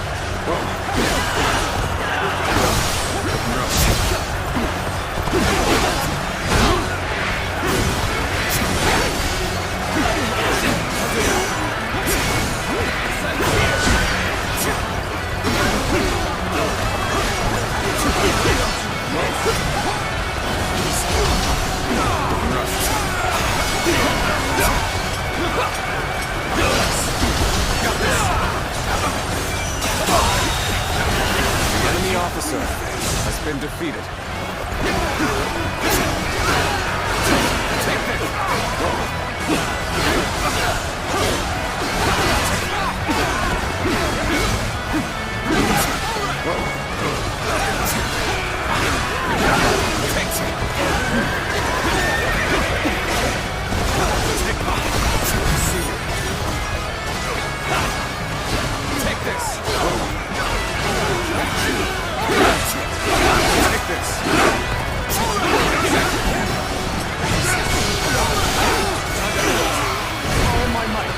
The enemy officer has been defeated. Take this! Take this. All my might!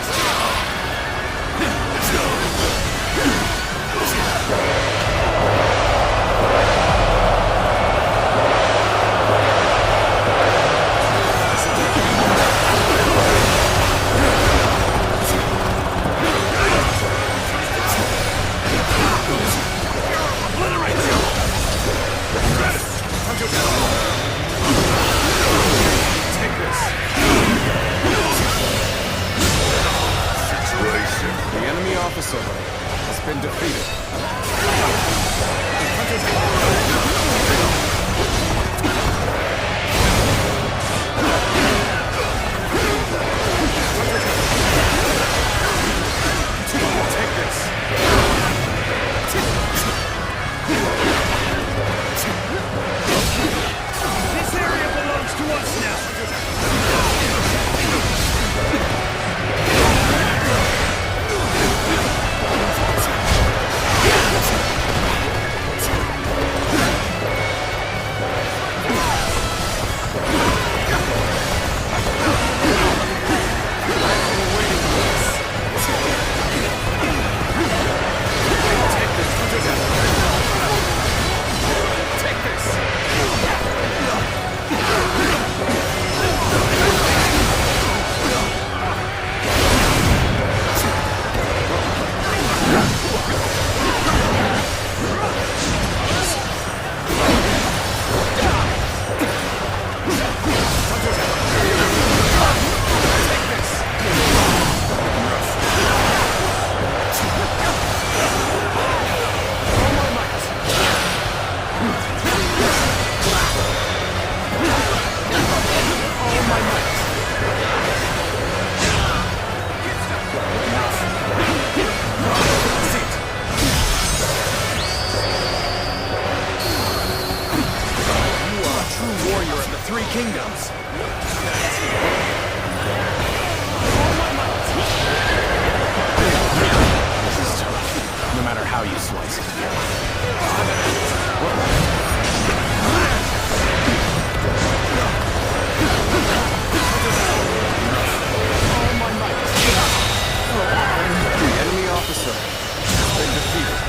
The enemy officer has been defeated. Take this. This area belongs to us now! how you slice it. The enemy officer has been defeated.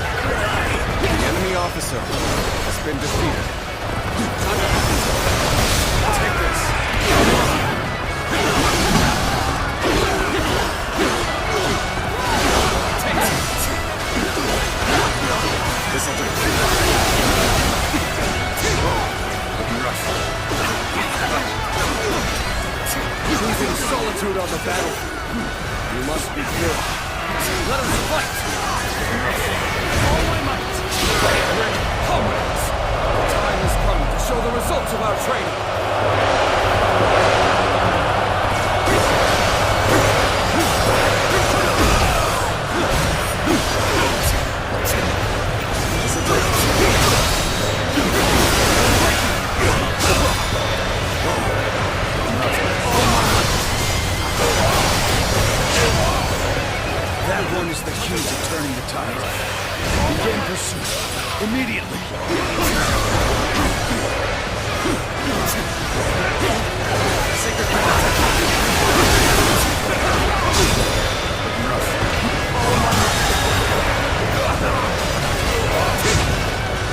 The enemy officer has been defeated. Take this. This'll do. Looking rough. Choosing solitude on the battlefield. You must be good. Let us fight! All my might! Comrades! The time has come to show the results of our training! That one is the key to turning the tide. Begin pursuit. Immediately.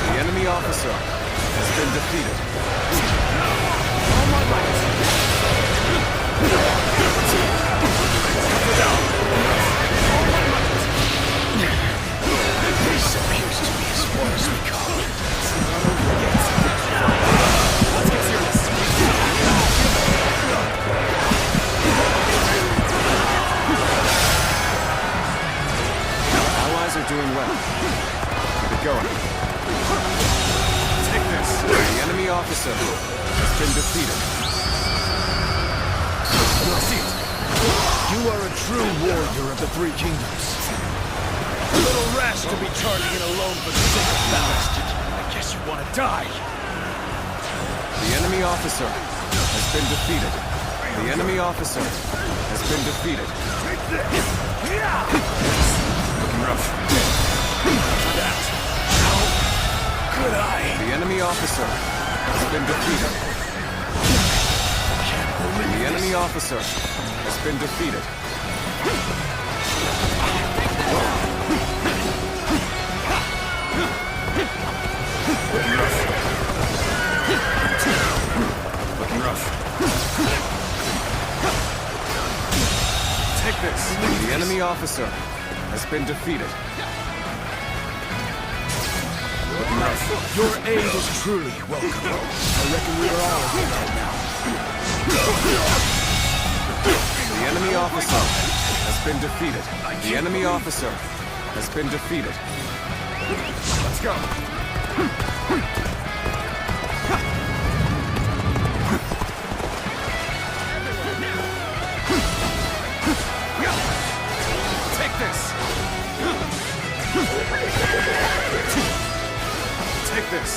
The enemy officer has been defeated. All my might! This appears to be as far as we go. Let's get serious! Allies are doing well. Keep it going. Take this. The enemy officer has been defeated. You are a true warrior of the Three Kingdoms. A little rash to be charging in alone for the sake of battle. I guess you want to die. The enemy officer has been defeated. The enemy officer has been defeated. Looking rough. That. How could I? The enemy officer has been defeated. The enemy officer has been defeated. Looking rough. Take this. The enemy officer has been defeated. Looking rough. Your aid is truly welcome. I reckon we are all here right now. The enemy officer has been defeated. The enemy officer has been defeated. Let's go. Take this. Take this.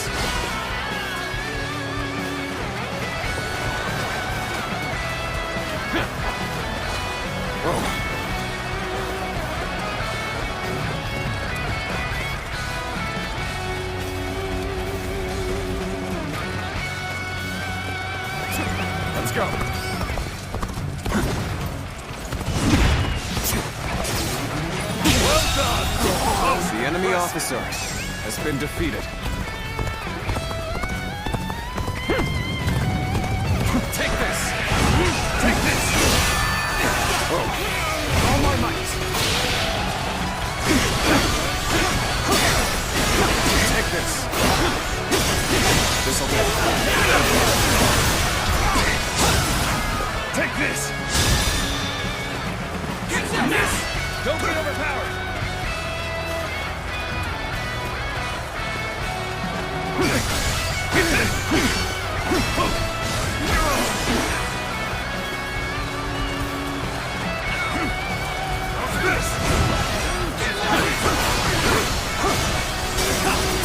Let's go. Well done! The enemy officer has been defeated. Take this! Take this! Oh. All my might! Take this. This'll do. Take this! Get this! Don't get overpowered!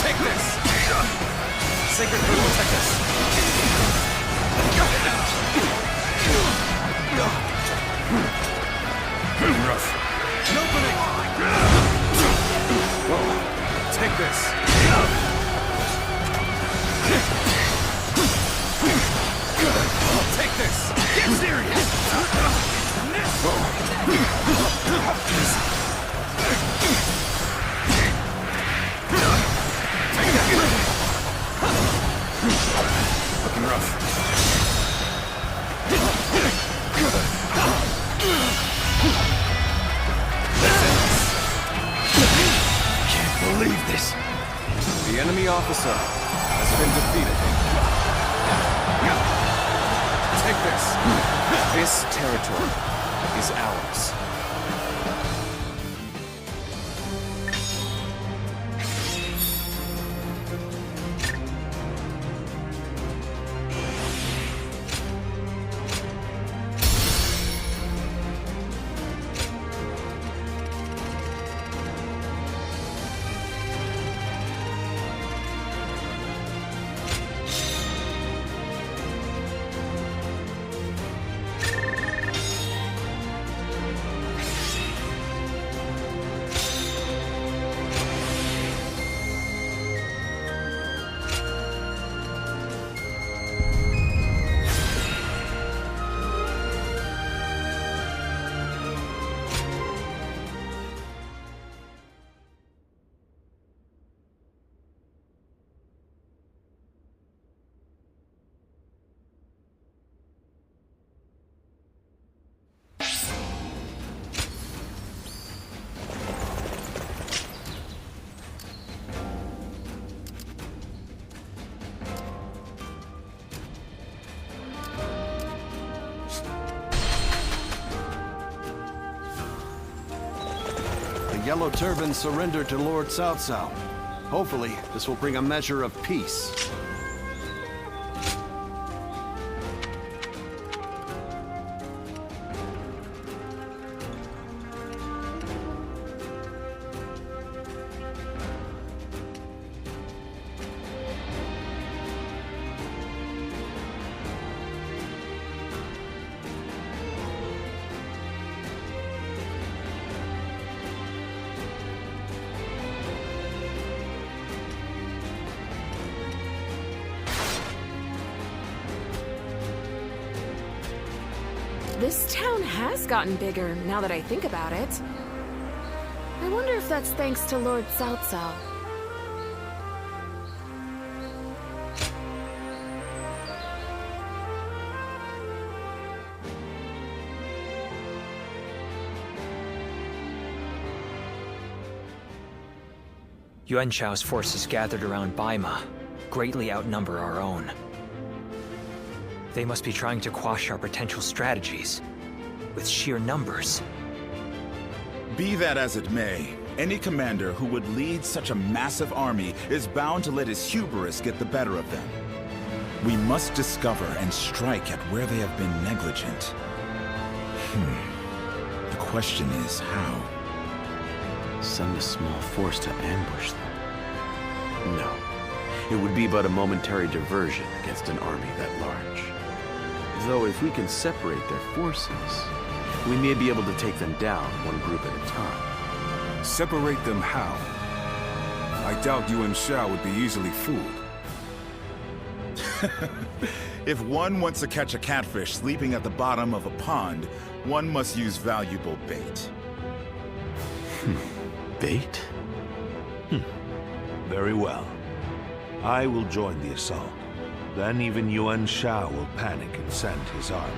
Take this! Sacred will protect us. serious! Looking rough. Can't believe this. The enemy officer has been defeated. Take this. This territory is ours. Yellow Turban surrendered to Lord Cao Cao. Hopefully, this will bring a measure of peace. This town has gotten bigger, now that I think about it. I wonder if that's thanks to Lord Cao Cao. Yuan Shao's forces gathered around Baima greatly outnumber our own. They must be trying to quash our potential strategies with sheer numbers. Be that as it may, any commander who would lead such a massive army is bound to let his hubris get the better of them. We must discover and strike at where they have been negligent. The question is how? Send a small force to ambush them? No. It would be but a momentary diversion against an army that large. Though if we can separate their forces, we may be able to take them down one group at a time. Separate them how? I doubt Yuan Shao would be easily fooled. If one wants to catch a catfish sleeping at the bottom of a pond, one must use valuable bait. Bait? Very well. I will join the assault. Then even Yuan Shao will panic and send his army.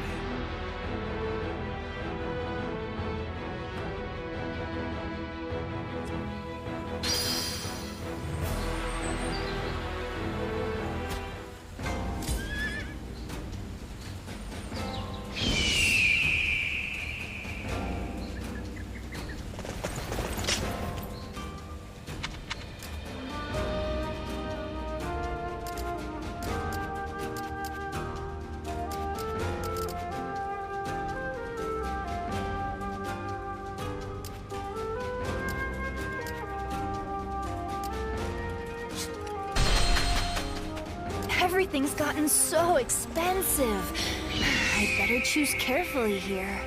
Everything's gotten so expensive. I'd better choose carefully here.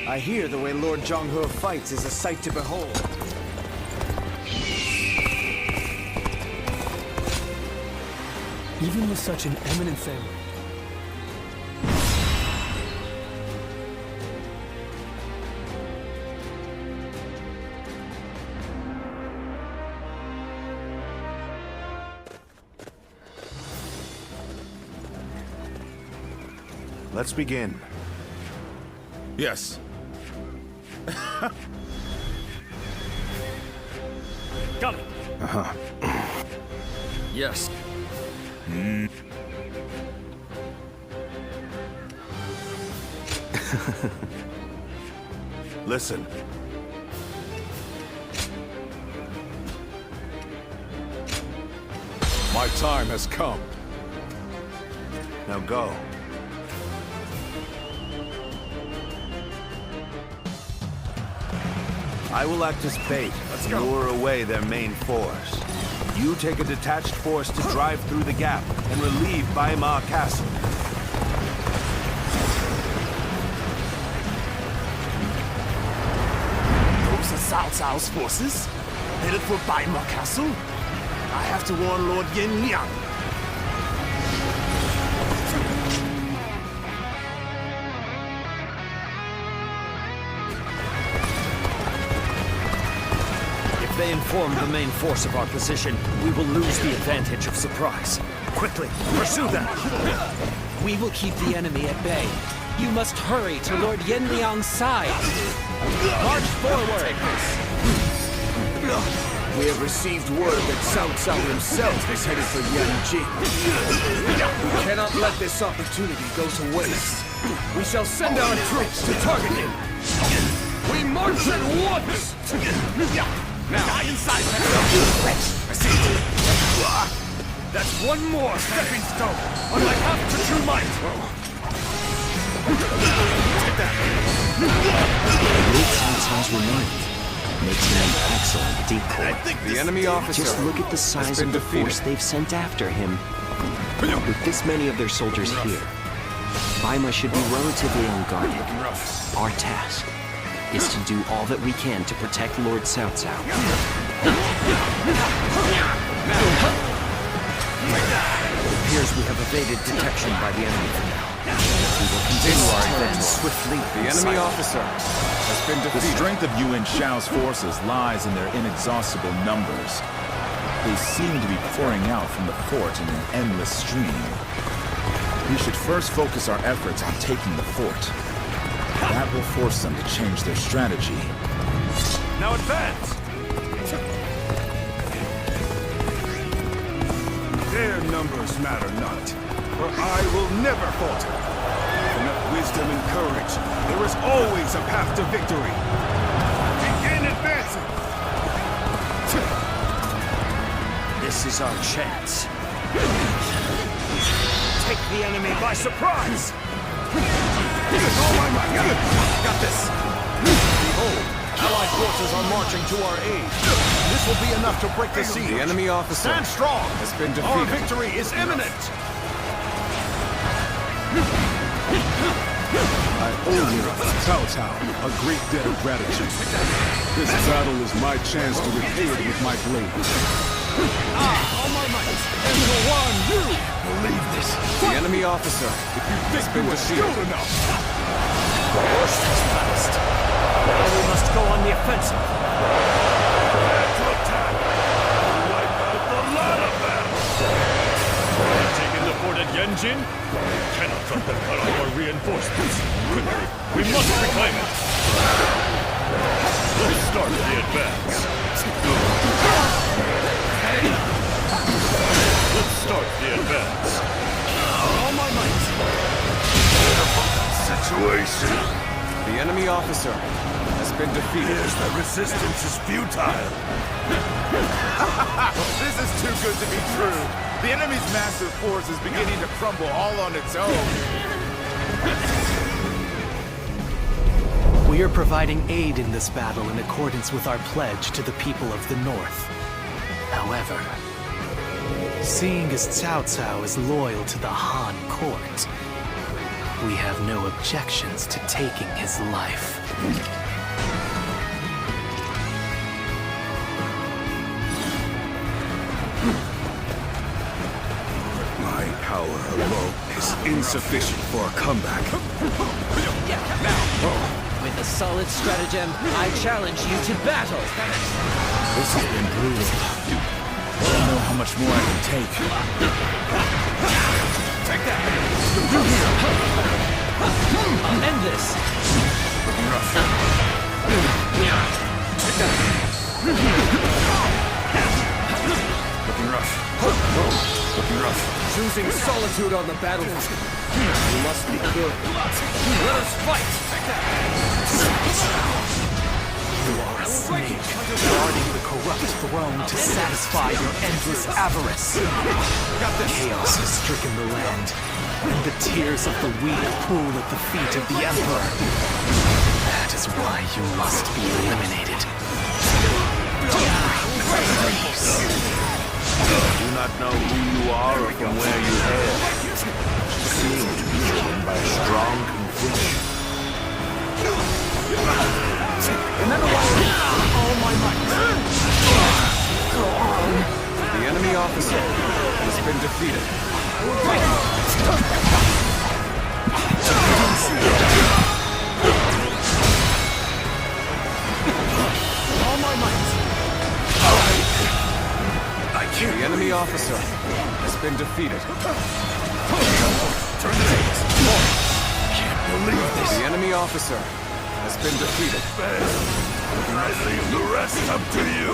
I hear the way Lord Zhonghe fights is a sight to behold. Even with such an eminent family. Let's begin. Yes. Coming. Yes. Listen. My time has come. Now go. I will act as bait and lure away their main force. You take a detached force to drive through the gap and relieve Baima Castle. Those are Cao Cao's forces? Headed for Baima Castle? I have to warn Lord Yin Liang. If they inform the main force of our position, we will lose the advantage of surprise. Quickly, pursue them! We will keep the enemy at bay. You must hurry to Lord Yin Liang's side. March forward! We have received word that Cao Cao himself is headed for Yanjing. We cannot let this opportunity go to waste. We shall send our troops to target him. We march at once! Now, inside I see it. That's one more stepping stone on my path to true might. Take that. Lord Cao Cao's remind makes him an excellent decoy. The enemy officer Just look at the size of the force they've sent after him. With this many of their soldiers here, Baima should be relatively unguarded. Our task is to do all that we can to protect Lord Cao Cao. It appears we have evaded detection by the enemy for now. We will continue our advance swiftly. The enemy officer has been The defeated. strength of Yuan Shao's forces lies in their inexhaustible numbers. They seem to be pouring out from the fort in an endless stream. We should first focus our efforts on taking the fort. That will force them to change their strategy. Now advance! Their numbers matter not, for I will never falter. With enough wisdom and courage, there is always a path to victory. Begin advancing! This is our chance. Take the enemy by surprise! All my might! Got this! Behold, Allied forces are marching to our aid. This will be enough to break the siege. The enemy officer Stand strong! has been Our defeated. victory is imminent! I owe you, Cao Cao, a great debt of gratitude. This battle is my chance to repay it with my blade. All my might! And the one you believe this! The enemy officer has been defeated. enough! The worst has passed. Now we must go on the offensive. To attack! Wipe out the lot of them! Taking the fort at Yanjin? We cannot let them cut off our reinforcements. Quickly, we must reclaim it! Let's start the advance. Let's start the advance. All my might! Situation. The enemy officer has been defeated. The resistance is futile. This is too good to be true. The enemy's massive force is beginning to crumble all on its own. We are providing aid in this battle in accordance with our pledge to the people of the North. However, seeing as Cao Cao is loyal to the Han court, we have no objections to taking his life. My power alone is insufficient for a comeback. With a solid stratagem, I challenge you to battle. This has been brutal. I don't know how much more I can take. Take that! I'll end this. Looking rough. Take that! Looking rough. Looking rough. Choosing solitude on the battlefield. You must be good. Let us fight! You are a snake, guarding the corrupt throne to satisfy your endless avarice. Chaos has stricken the land, and the tears of the weak pool at the feet of the Emperor. That is why you must be eliminated. I do not know who you are or from where you hail. You seem to be joined by a strong conviction. Remember what all my might. The enemy officer has been defeated. All my might. The enemy officer has been defeated. Turn the tables. Can't believe this. The enemy officer has been defeated. I leave the rest up to you.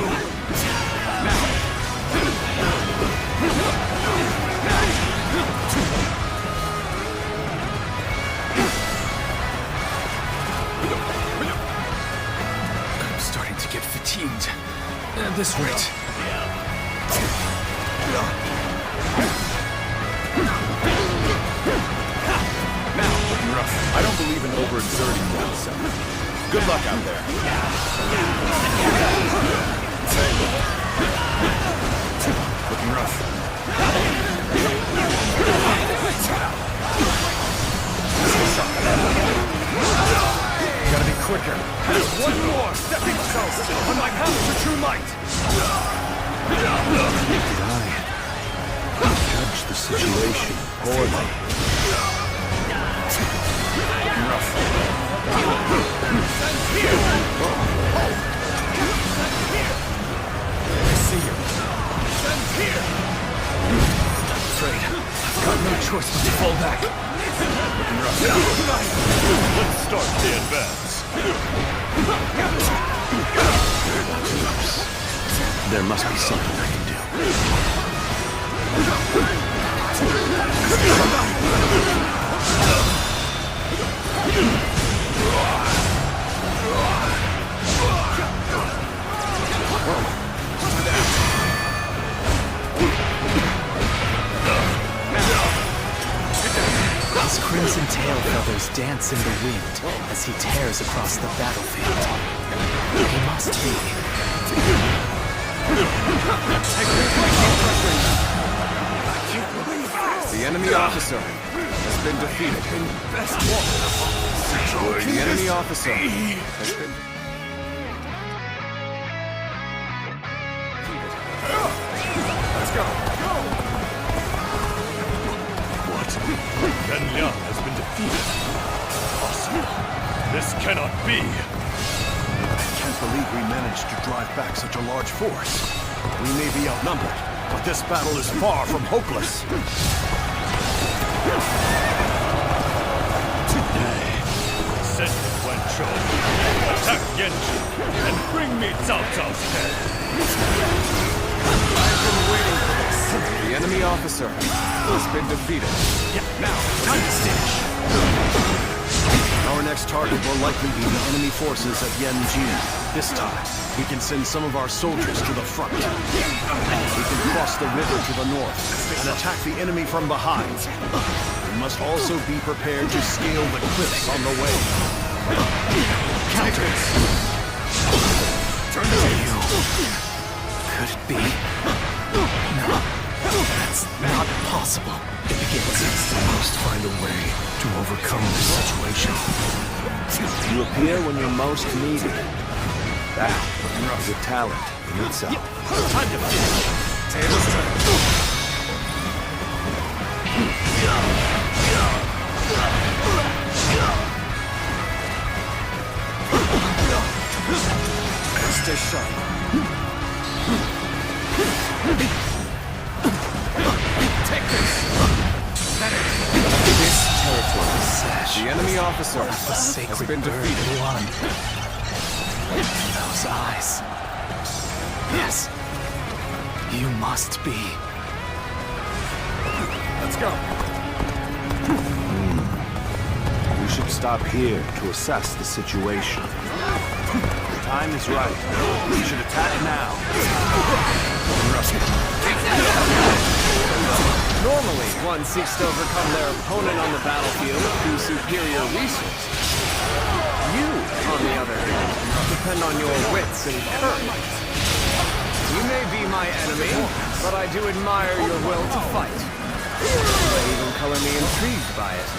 I'm starting to get fatigued. At this rate. Now, looking rough. I don't believe in overexerting oneself. Good luck out there. Looking rough. Gotta be quicker. One more stepping stone on my path to true might. I judge the situation poorly. Looking rough. I see you. I'm afraid I've got no choice but to fall back. Looking rough. Let's start the advance. There must be something I can do. His crimson tail feathers dance in the wind as he tears across the battlefield. He must be. The enemy officer has been defeated. The enemy officer has been... Let's go. What? Ren Liang has been defeated. Impossible. This cannot be. I can't believe we managed to drive back such a large force. We may be outnumbered, but this battle is far from hopeless. Send Wen Chou. Attack Yanjin and bring me Cao Cao's head. I've been waiting for this. The enemy officer has been defeated. Now, time to stitch. Our next target will likely be the enemy forces at Yanjin. This time, we can send some of our soldiers to the front. We can cross the river to the north and attack the enemy from behind. We must also be prepared to scale the cliffs on the way. Counters! Turn to you. Could it be? No, that's not possible. It begins. We must find a way to overcome this situation. You appear when you're most needed. That is a talent in itself. Time to finish. Tables turn. so. Take this! This territory is set. The enemy officer has been defeated. One. Those eyes. Yes. You must be. Let's go. We should stop here to assess the situation. The time is right. We should attack now. Normally, one seeks to overcome their opponent on the battlefield through superior resources. You, on the other hand, depend on your wits and courage. You may be my enemy, but I do admire your will to fight. You might even color me intrigued by it.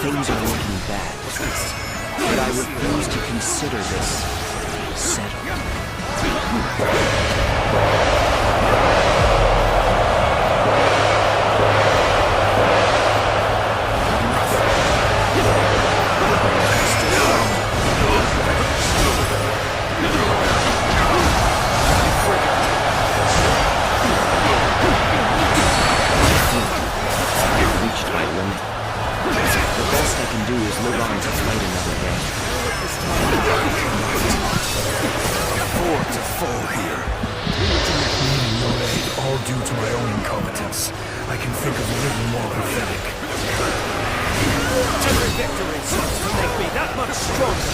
Things are looking bad, but I refuse to consider this settled. Do is live on to fight another day. Afford to fall here. Needing no aid, all due to my own incompetence. I can think of little more pathetic. Every victory seems to make me that much stronger.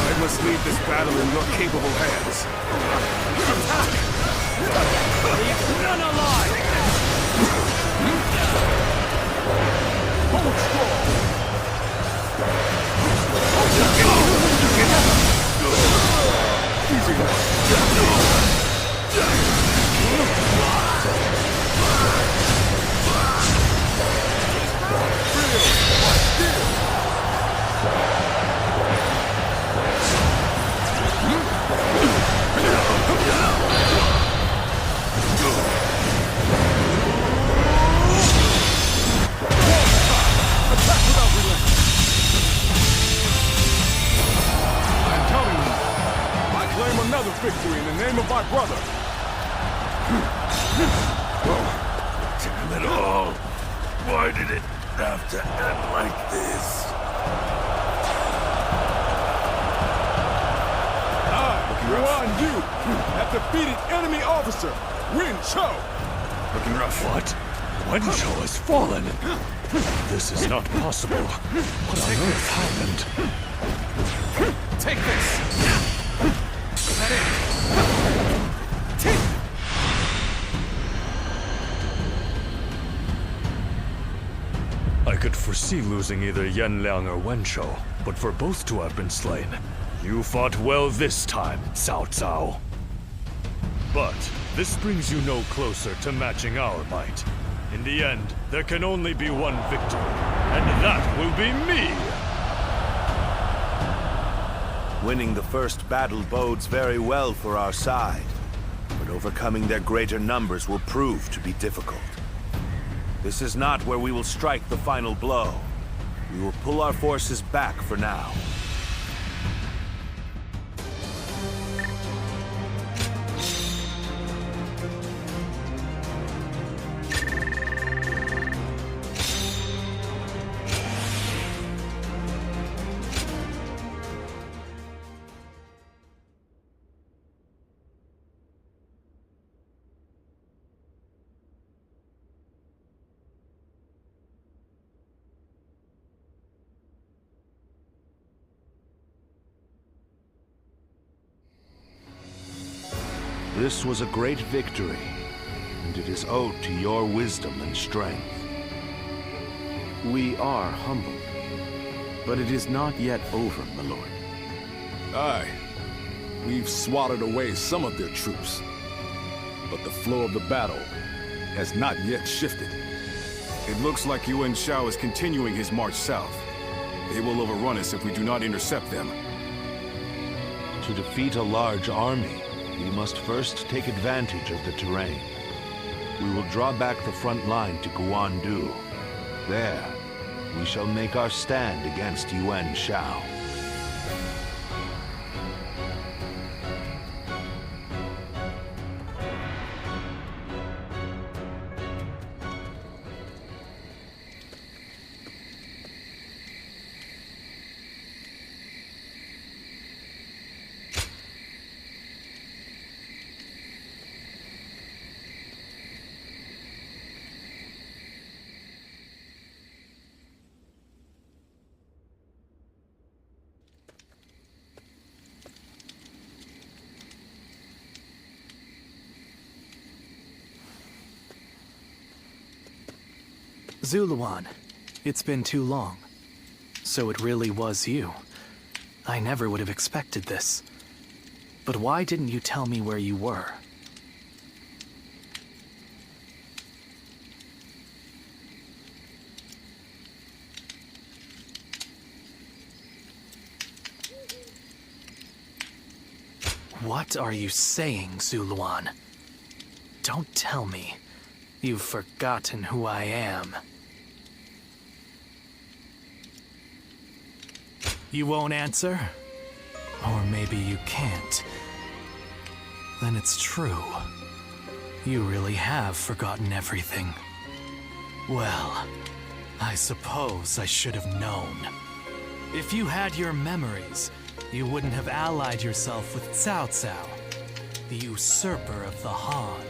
I must leave this battle in your capable hands. Attack! Leave none alive! Hold strong! Another victory in the name of my brother. Damn it all. Why did it have to end like this? Yuan Yu have defeated enemy officer, Wen Chou. Looking rough. What? Wen Chou has fallen. This is not possible. What on earth happened? Take this! I could foresee losing either Yan Liang or Wen Chou, but for both to have been slain, you fought well this time, Cao Cao. But this brings you no closer to matching our might. In the end, there can only be one victor, and that will be me! Winning the first battle bodes very well for our side, but overcoming their greater numbers will prove to be difficult. This is not where we will strike the final blow. We will pull our forces back for now. This was a great victory, and it is owed to your wisdom and strength. We are humbled. But it is not yet over, my lord. Aye. We've swatted away some of their troops. But the flow of the battle has not yet shifted. It looks like Yuan Shao is continuing his march south. They will overrun us if we do not intercept them. To defeat a large army, we must first take advantage of the terrain. We will draw back the front line to Guandu. There, we shall make our stand against Yuan Shao. Zuluan, it's been too long. So it really was you. I never would have expected this. But why didn't you tell me where you were? What are you saying, Zuluan? Don't tell me you've forgotten who I am. You won't answer? Or maybe you can't. Then it's true. You really have forgotten everything. Well, I suppose I should have known. If you had your memories, you wouldn't have allied yourself with Cao Cao, the usurper of the Han.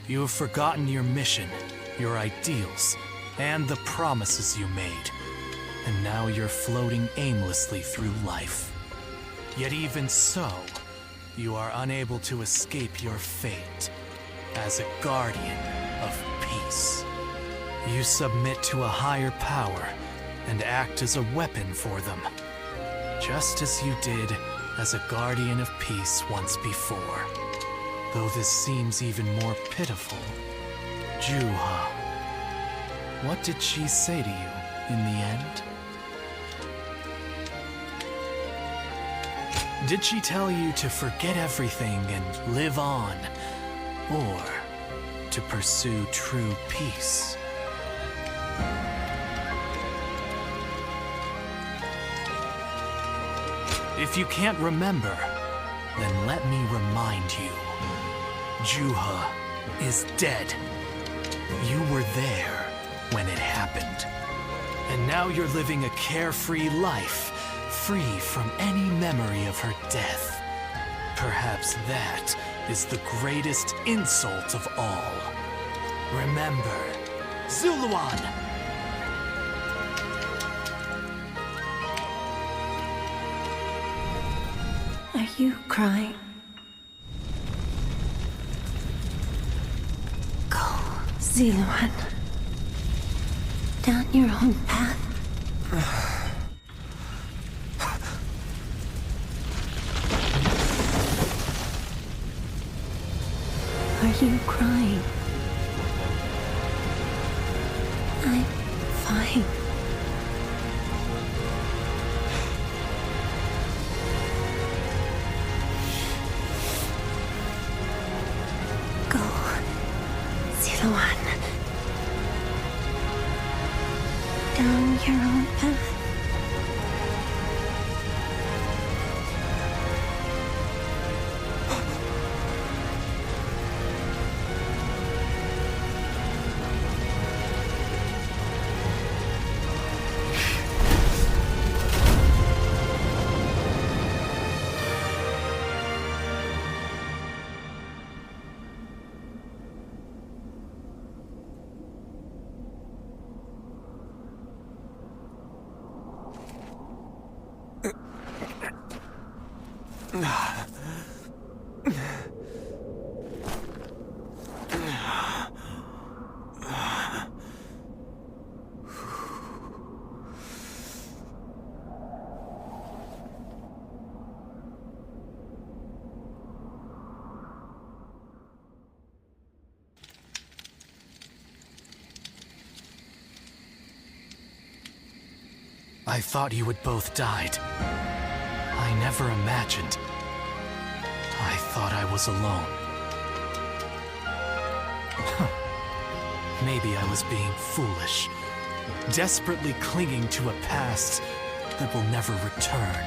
You have forgotten your mission, your ideals, and the promises you made. And now you're floating aimlessly through life. Yet even so, you are unable to escape your fate as a guardian of peace. You submit to a higher power and act as a weapon for them, just as you did as a guardian of peace once before. Though this seems even more pitiful, Juha, what did she say to you in the end? Did she tell you to forget everything and live on, or to pursue true peace? If you can't remember, then let me remind you. Juha is dead. You were there when it happened. And now you're living a carefree life, free from any memory of her death. Perhaps that is the greatest insult of all. Remember, Zuluan! Are you crying? Go, Zuluan. Down your own path. Are you crying? I'm fine. Go, Zuluan. Down your own path. I thought you had both died. I never imagined. I thought I was alone. Maybe I was being foolish, desperately clinging to a past that will never return.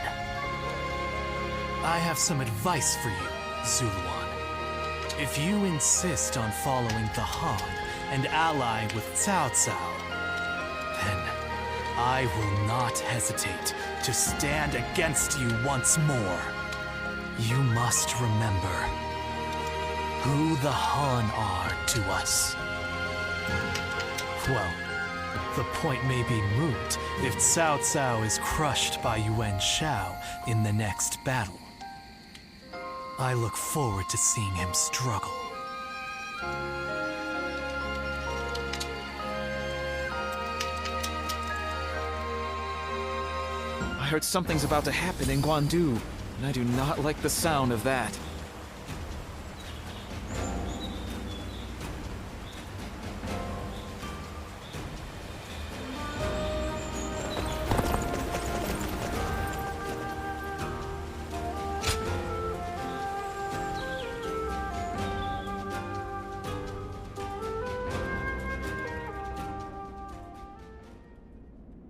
I have some advice for you, Zuluan. If you insist on following the Han and allying with Cao Cao, then I will not hesitate to stand against you once more. You must remember who the Han are to us. Well, the point may be moot if Cao Cao is crushed by Yuan Shao in the next battle. I look forward to seeing him struggle. I heard something's about to happen in Guandu, and I do not like the sound of that.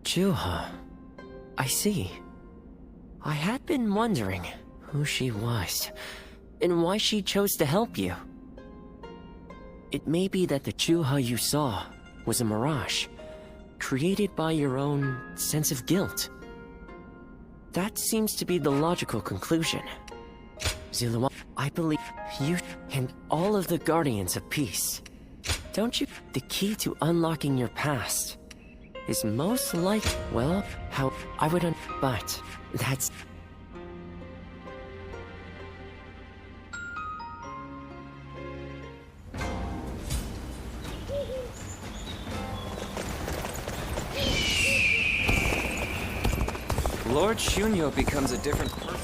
Juha. I see. I had been wondering who she was, and why she chose to help you. It may be that the Juha you saw was a mirage, created by your own sense of guilt. That seems to be the logical conclusion. Zuluan, I believe you and all of the Guardians of Peace. Don't you? The key to unlocking your past is most like, well, how I would but that's... Lord Shunyo becomes a different person.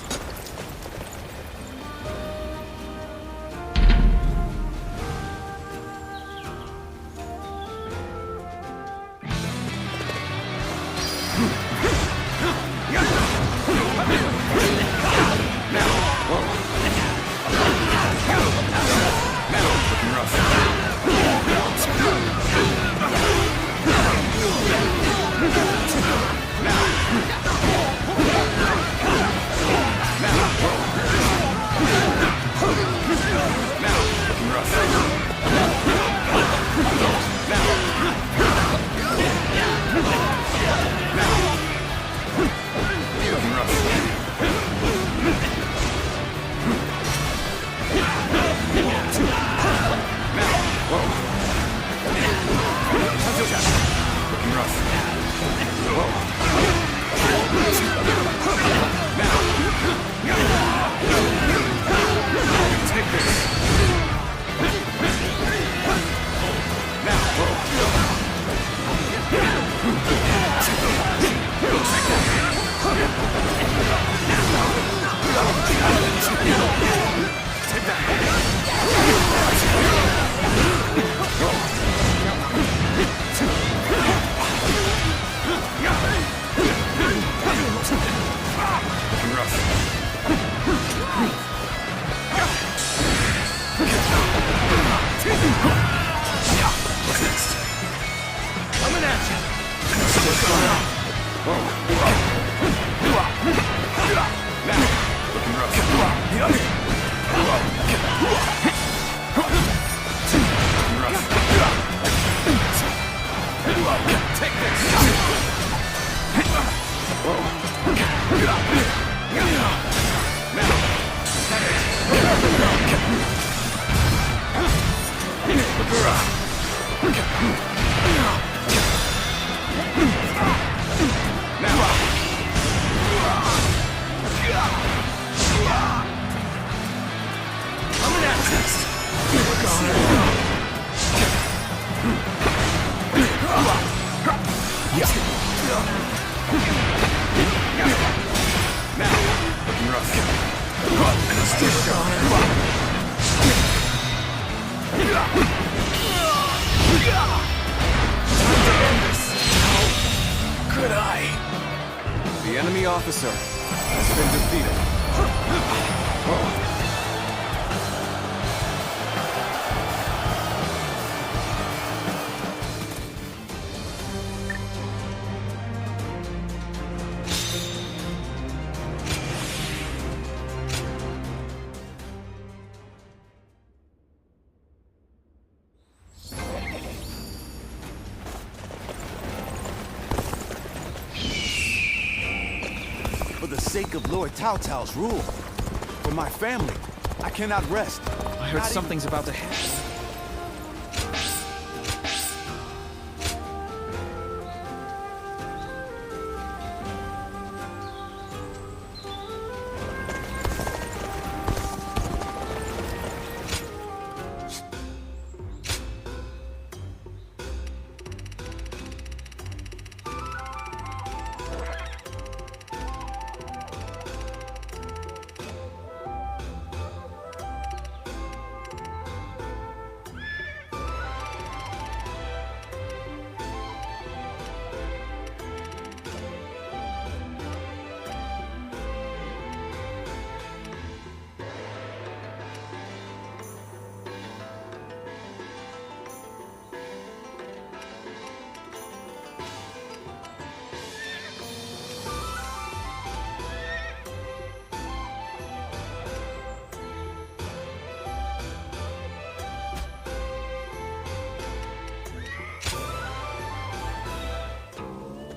Could I? enemy officer has been defeated. For the sake of Lord Cao Cao's rule, for my family, I cannot rest. I heard something's about to happen.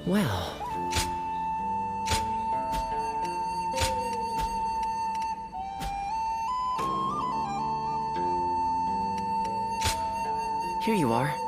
Well... Here you are.